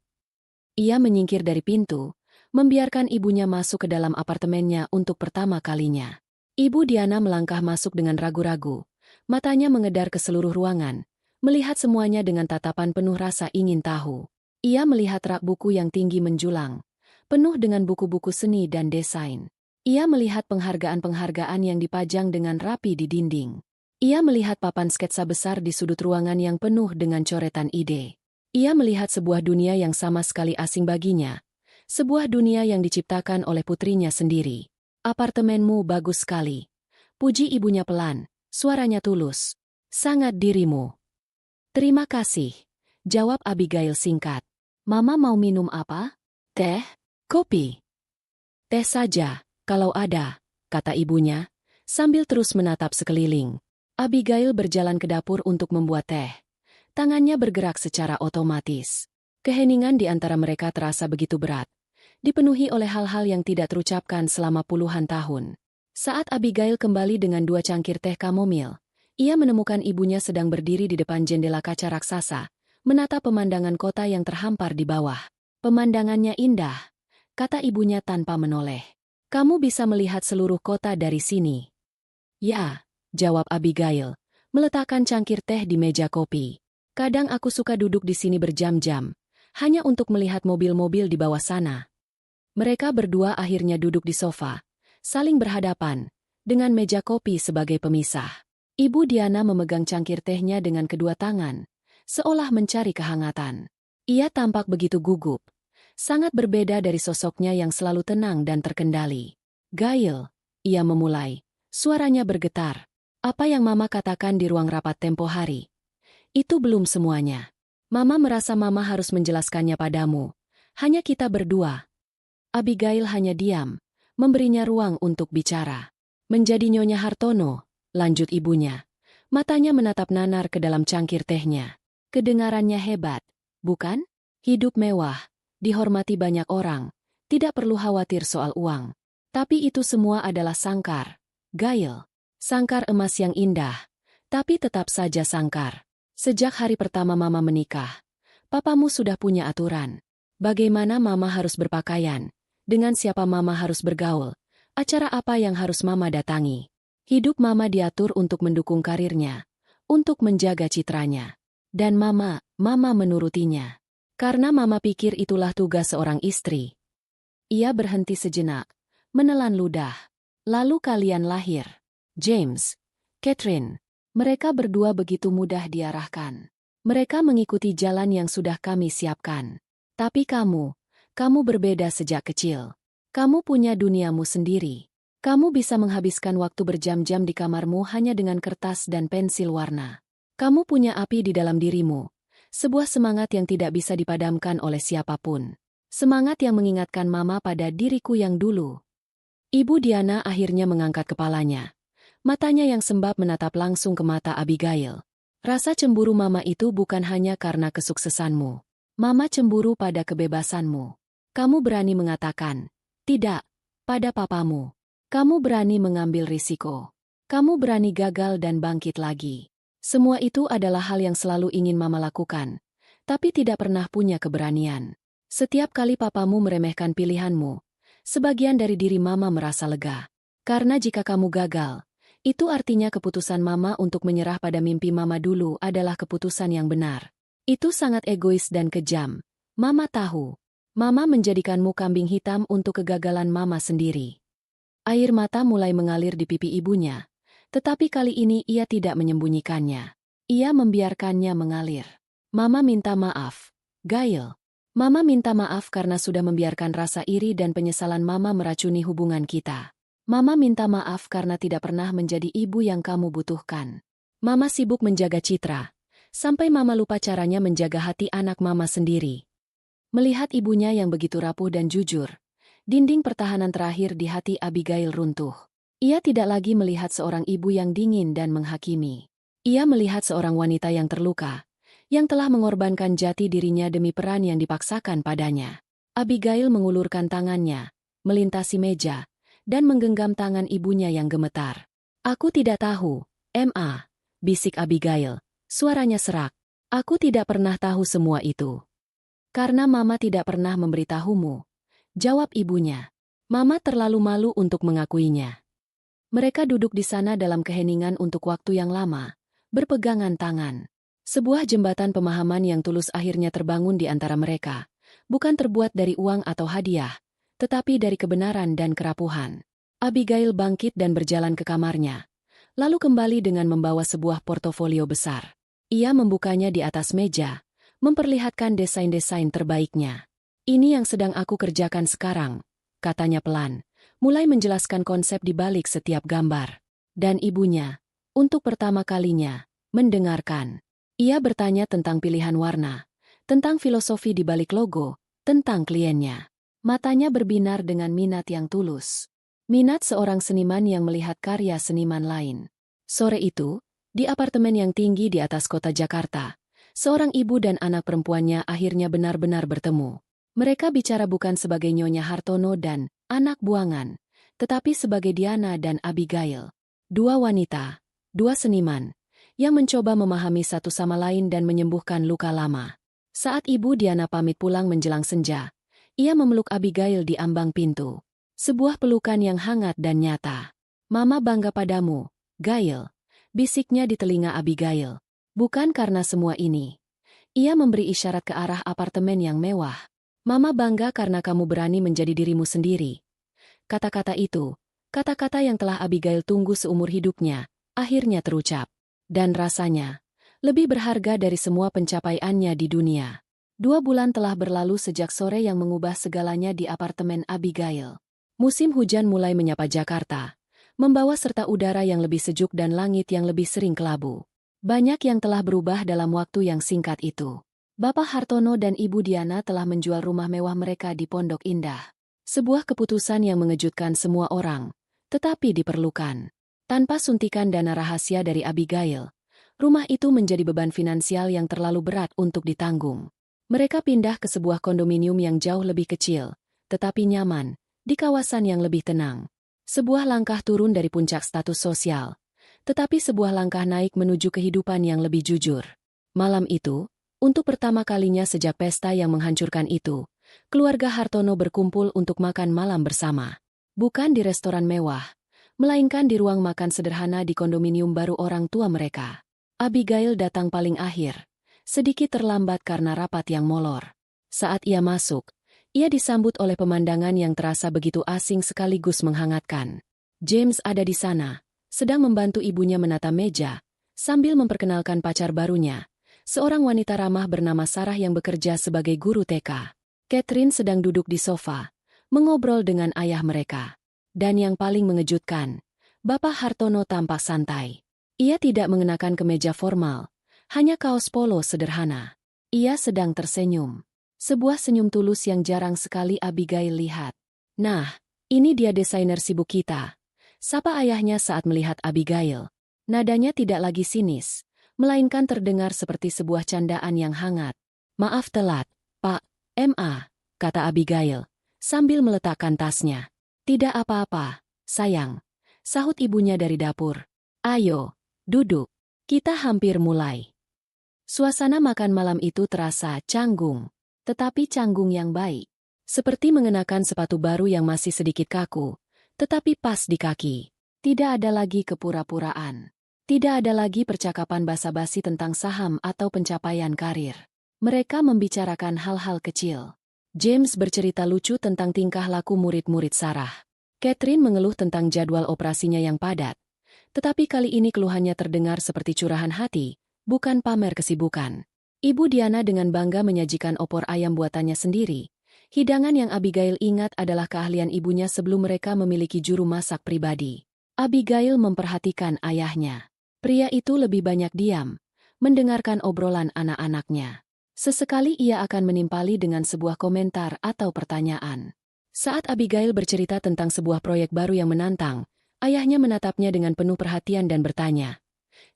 Ia menyingkir dari pintu, membiarkan ibunya masuk ke dalam apartemennya untuk pertama kalinya. Ibu Diana melangkah masuk dengan ragu-ragu, matanya mengedar ke seluruh ruangan, melihat semuanya dengan tatapan penuh rasa ingin tahu. Ia melihat rak buku yang tinggi menjulang, penuh dengan buku-buku seni dan desain. Ia melihat penghargaan-penghargaan yang dipajang dengan rapi di dinding. Ia melihat papan sketsa besar di sudut ruangan yang penuh dengan coretan ide. Ia melihat sebuah dunia yang sama sekali asing baginya. Sebuah dunia yang diciptakan oleh putrinya sendiri. "Apartemenmu bagus sekali," puji ibunya pelan, suaranya tulus. "Sangat dirimu." "Terima kasih," jawab Abigail singkat. "Mama mau minum apa? Teh? Kopi?" "Teh saja, kalau ada," kata ibunya, sambil terus menatap sekeliling. Abigail berjalan ke dapur untuk membuat teh. Tangannya bergerak secara otomatis. Keheningan di antara mereka terasa begitu berat, dipenuhi oleh hal-hal yang tidak terucapkan selama puluhan tahun. Saat Abigail kembali dengan 2 cangkir teh kamomil, ia menemukan ibunya sedang berdiri di depan jendela kaca raksasa, menatap pemandangan kota yang terhampar di bawah. "Pemandangannya indah," kata ibunya tanpa menoleh. "Kamu bisa melihat seluruh kota dari sini." "Ya," jawab Abigail, meletakkan cangkir teh di meja kopi. "Kadang aku suka duduk di sini berjam-jam, hanya untuk melihat mobil-mobil di bawah sana." Mereka berdua akhirnya duduk di sofa, saling berhadapan, dengan meja kopi sebagai pemisah. Ibu Diana memegang cangkir tehnya dengan kedua tangan, seolah mencari kehangatan. Ia tampak begitu gugup, sangat berbeda dari sosoknya yang selalu tenang dan terkendali. "Gail," ia memulai, suaranya bergetar. "Apa yang Mama katakan di ruang rapat tempo hari? Itu belum semuanya. Mama merasa Mama harus menjelaskannya padamu. Hanya kita berdua." Abigail hanya diam, memberinya ruang untuk bicara. "Menjadi Nyonya Hartono," lanjut ibunya. Matanya menatap nanar ke dalam cangkir tehnya. "Kedengarannya hebat, bukan? Hidup mewah, dihormati banyak orang, tidak perlu khawatir soal uang. Tapi itu semua adalah sangkar, Gail. Sangkar emas yang indah, tapi tetap saja sangkar. Sejak hari pertama Mama menikah, papamu sudah punya aturan. Bagaimana Mama harus berpakaian, dengan siapa Mama harus bergaul, acara apa yang harus Mama datangi. Hidup Mama diatur untuk mendukung karirnya, untuk menjaga citranya. Dan Mama menurutinya. Karena Mama pikir itulah tugas seorang istri." Ia berhenti sejenak, menelan ludah. "Lalu kalian lahir. James, Catherine, mereka berdua begitu mudah diarahkan. Mereka mengikuti jalan yang sudah kami siapkan. Tapi kamu, Kamu berbeda sejak kecil. Kamu punya duniamu sendiri. Kamu bisa menghabiskan waktu berjam-jam di kamarmu hanya dengan kertas dan pensil warna. Kamu punya api di dalam dirimu. Sebuah semangat yang tidak bisa dipadamkan oleh siapapun. Semangat yang mengingatkan Mama pada diriku yang dulu. Ibu Diana akhirnya mengangkat kepalanya. Matanya yang sembab menatap langsung ke mata Abigail. Rasa cemburu Mama itu bukan hanya karena kesuksesanmu. Mama cemburu pada kebebasanmu. Kamu berani mengatakan, tidak, pada papamu. Kamu berani mengambil risiko. Kamu berani gagal dan bangkit lagi. Semua itu adalah hal yang selalu ingin Mama lakukan, tapi tidak pernah punya keberanian. Setiap kali papamu meremehkan pilihanmu, sebagian dari diri Mama merasa lega. Karena jika kamu gagal, itu artinya keputusan Mama untuk menyerah pada mimpi Mama dulu adalah keputusan yang benar. Itu sangat egois dan kejam. Mama tahu. Mama menjadikanmu kambing hitam untuk kegagalan Mama sendiri. Air mata mulai mengalir di pipi ibunya, tetapi kali ini ia tidak menyembunyikannya. Ia membiarkannya mengalir. Mama minta maaf, Gail. Mama minta maaf karena sudah membiarkan rasa iri dan penyesalan Mama meracuni hubungan kita. Mama minta maaf karena tidak pernah menjadi ibu yang kamu butuhkan. Mama sibuk menjaga Citra, sampai Mama lupa caranya menjaga hati anak Mama sendiri. Melihat ibunya yang begitu rapuh dan jujur, dinding pertahanan terakhir di hati Abigail runtuh. Ia tidak lagi melihat seorang ibu yang dingin dan menghakimi. Ia melihat seorang wanita yang terluka, yang telah mengorbankan jati dirinya demi peran yang dipaksakan padanya. Abigail mengulurkan tangannya, melintasi meja, dan menggenggam tangan ibunya yang gemetar. Aku tidak tahu, Ma, bisik Abigail, suaranya serak. Aku tidak pernah tahu semua itu. Karena Mama tidak pernah memberitahumu, jawab ibunya. Mama terlalu malu untuk mengakuinya. Mereka duduk di sana dalam keheningan untuk waktu yang lama, berpegangan tangan. Sebuah jembatan pemahaman yang tulus akhirnya terbangun di antara mereka, bukan terbuat dari uang atau hadiah, tetapi dari kebenaran dan kerapuhan. Abigail bangkit dan berjalan ke kamarnya, lalu kembali dengan membawa sebuah portofolio besar. Ia membukanya di atas meja, memperlihatkan desain-desain terbaiknya. Ini yang sedang aku kerjakan sekarang, katanya pelan, mulai menjelaskan konsep di balik setiap gambar. Dan ibunya, untuk pertama kalinya, mendengarkan. Ia bertanya tentang pilihan warna, tentang filosofi di balik logo, tentang kliennya. Matanya berbinar dengan minat yang tulus. Minat seorang seniman yang melihat karya seniman lain. Sore itu, di apartemen yang tinggi di atas kota Jakarta, seorang ibu dan anak perempuannya akhirnya benar-benar bertemu. Mereka bicara bukan sebagai Nyonya Hartono dan anak buangan, tetapi sebagai Diana dan Abigail. Dua wanita, dua seniman, yang mencoba memahami satu sama lain dan menyembuhkan luka lama. Saat Ibu Diana pamit pulang menjelang senja, ia memeluk Abigail di ambang pintu. Sebuah pelukan yang hangat dan nyata. Mama bangga padamu, Gail, bisiknya di telinga Abigail. Bukan karena semua ini. Ia memberi isyarat ke arah apartemen yang mewah. Mama bangga karena kamu berani menjadi dirimu sendiri. Kata-kata itu, kata-kata yang telah Abigail tunggu seumur hidupnya, akhirnya terucap. Dan rasanya, lebih berharga dari semua pencapaiannya di dunia. 2 bulan telah berlalu sejak sore yang mengubah segalanya di apartemen Abigail. Musim hujan mulai menyapa Jakarta, membawa serta udara yang lebih sejuk dan langit yang lebih sering kelabu. Banyak yang telah berubah dalam waktu yang singkat itu. Bapak Hartono dan Ibu Diana telah menjual rumah mewah mereka di Pondok Indah. Sebuah keputusan yang mengejutkan semua orang, tetapi diperlukan. Tanpa suntikan dana rahasia dari Abigail, rumah itu menjadi beban finansial yang terlalu berat untuk ditanggung. Mereka pindah ke sebuah kondominium yang jauh lebih kecil, tetapi nyaman, di kawasan yang lebih tenang. Sebuah langkah turun dari puncak status sosial, tetapi sebuah langkah naik menuju kehidupan yang lebih jujur. Malam itu, untuk pertama kalinya sejak pesta yang menghancurkan itu, keluarga Hartono berkumpul untuk makan malam bersama. Bukan di restoran mewah, melainkan di ruang makan sederhana di kondominium baru orang tua mereka. Abigail datang paling akhir, sedikit terlambat karena rapat yang molor. Saat ia masuk, ia disambut oleh pemandangan yang terasa begitu asing sekaligus menghangatkan. James ada di sana, sedang membantu ibunya menata meja, sambil memperkenalkan pacar barunya, seorang wanita ramah bernama Sarah yang bekerja sebagai guru TK. Catherine sedang duduk di sofa, mengobrol dengan ayah mereka. Dan yang paling mengejutkan, Bapak Hartono tampak santai. Ia tidak mengenakan kemeja formal, hanya kaos polo sederhana. Ia sedang tersenyum. Sebuah senyum tulus yang jarang sekali Abigail lihat. "Nah, ini dia desainer sibuk kita," sapa ayahnya saat melihat Abigail. Nadanya tidak lagi sinis, melainkan terdengar seperti sebuah candaan yang hangat. "Maaf telat, Pak, M.A.," kata Abigail, sambil meletakkan tasnya. "Tidak apa-apa, sayang," sahut ibunya dari dapur. "Ayo, duduk. Kita hampir mulai." Suasana makan malam itu terasa canggung, tetapi canggung yang baik. Seperti mengenakan sepatu baru yang masih sedikit kaku, tetapi pas di kaki. Tidak ada lagi kepura-puraan. Tidak ada lagi percakapan basa-basi tentang saham atau pencapaian karir. Mereka membicarakan hal-hal kecil. James bercerita lucu tentang tingkah laku murid-murid Sarah. Catherine mengeluh tentang jadwal operasinya yang padat. Tetapi kali ini keluhannya terdengar seperti curahan hati, bukan pamer kesibukan. Ibu Diana dengan bangga menyajikan opor ayam buatannya sendiri. Hidangan yang Abigail ingat adalah keahlian ibunya sebelum mereka memiliki juru masak pribadi. Abigail memperhatikan ayahnya. Pria itu lebih banyak diam, mendengarkan obrolan anak-anaknya. Sesekali ia akan menimpali dengan sebuah komentar atau pertanyaan. Saat Abigail bercerita tentang sebuah proyek baru yang menantang, ayahnya menatapnya dengan penuh perhatian dan bertanya,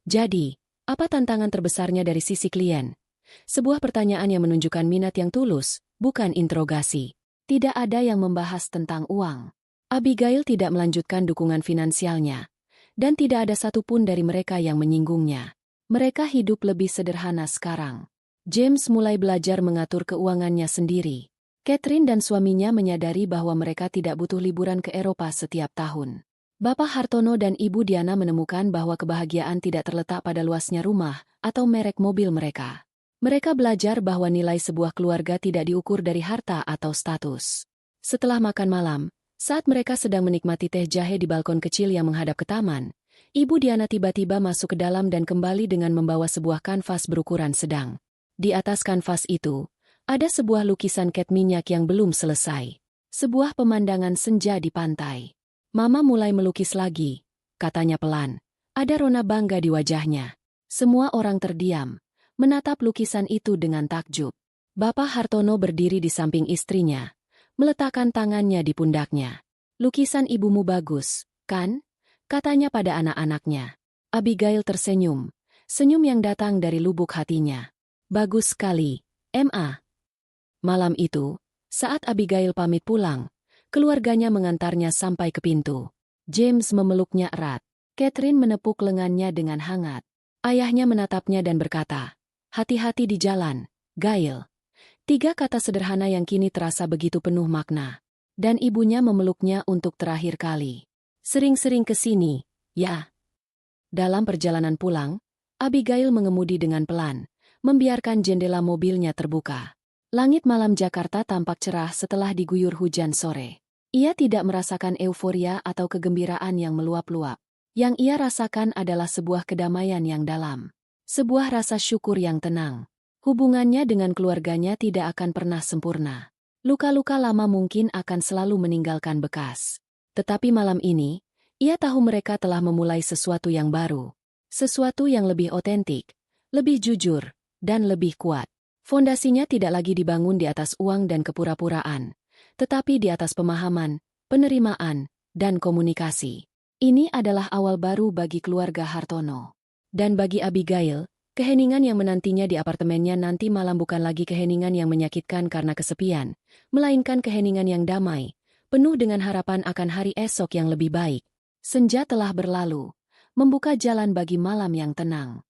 "Jadi, apa tantangan terbesarnya dari sisi klien?" Sebuah pertanyaan yang menunjukkan minat yang tulus, bukan interogasi. Tidak ada yang membahas tentang uang. Abigail tidak melanjutkan dukungan finansialnya, dan tidak ada satupun dari mereka yang menyinggungnya. Mereka hidup lebih sederhana sekarang. James mulai belajar mengatur keuangannya sendiri. Catherine dan suaminya menyadari bahwa mereka tidak butuh liburan ke Eropa setiap tahun. Bapak Hartono dan Ibu Diana menemukan bahwa kebahagiaan tidak terletak pada luasnya rumah atau merek mobil mereka. Mereka belajar bahwa nilai sebuah keluarga tidak diukur dari harta atau status. Setelah makan malam, saat mereka sedang menikmati teh jahe di balkon kecil yang menghadap ke taman, Ibu Diana tiba-tiba masuk ke dalam dan kembali dengan membawa sebuah kanvas berukuran sedang. Di atas kanvas itu, ada sebuah lukisan cat minyak yang belum selesai. Sebuah pemandangan senja di pantai. "Mama mulai melukis lagi," katanya pelan. Ada rona bangga di wajahnya. Semua orang terdiam, menatap lukisan itu dengan takjub. Bapak Hartono berdiri di samping istrinya, meletakkan tangannya di pundaknya. "Lukisan ibumu bagus, kan?" katanya pada anak-anaknya. Abigail tersenyum, senyum yang datang dari lubuk hatinya. "Bagus sekali, M.A." Malam itu, saat Abigail pamit pulang, keluarganya mengantarnya sampai ke pintu. James memeluknya erat. Catherine menepuk lengannya dengan hangat. Ayahnya menatapnya dan berkata, "Hati-hati di jalan, Gail." 3 kata sederhana yang kini terasa begitu penuh makna. Dan ibunya memeluknya untuk terakhir kali. "Sering-sering ke sini, ya." Dalam perjalanan pulang, Abigail mengemudi dengan pelan, membiarkan jendela mobilnya terbuka. Langit malam Jakarta tampak cerah setelah diguyur hujan sore. Ia tidak merasakan euforia atau kegembiraan yang meluap-luap. Yang ia rasakan adalah sebuah kedamaian yang dalam. Sebuah rasa syukur yang tenang. Hubungannya dengan keluarganya tidak akan pernah sempurna. Luka-luka lama mungkin akan selalu meninggalkan bekas. Tetapi malam ini, ia tahu mereka telah memulai sesuatu yang baru. Sesuatu yang lebih otentik, lebih jujur, dan lebih kuat. Fondasinya tidak lagi dibangun di atas uang dan kepura-puraan, tetapi di atas pemahaman, penerimaan, dan komunikasi. Ini adalah awal baru bagi keluarga Hartono. Dan bagi Abigail, keheningan yang menantinya di apartemennya nanti malam bukan lagi keheningan yang menyakitkan karena kesepian, melainkan keheningan yang damai, penuh dengan harapan akan hari esok yang lebih baik. Senja telah berlalu, membuka jalan bagi malam yang tenang.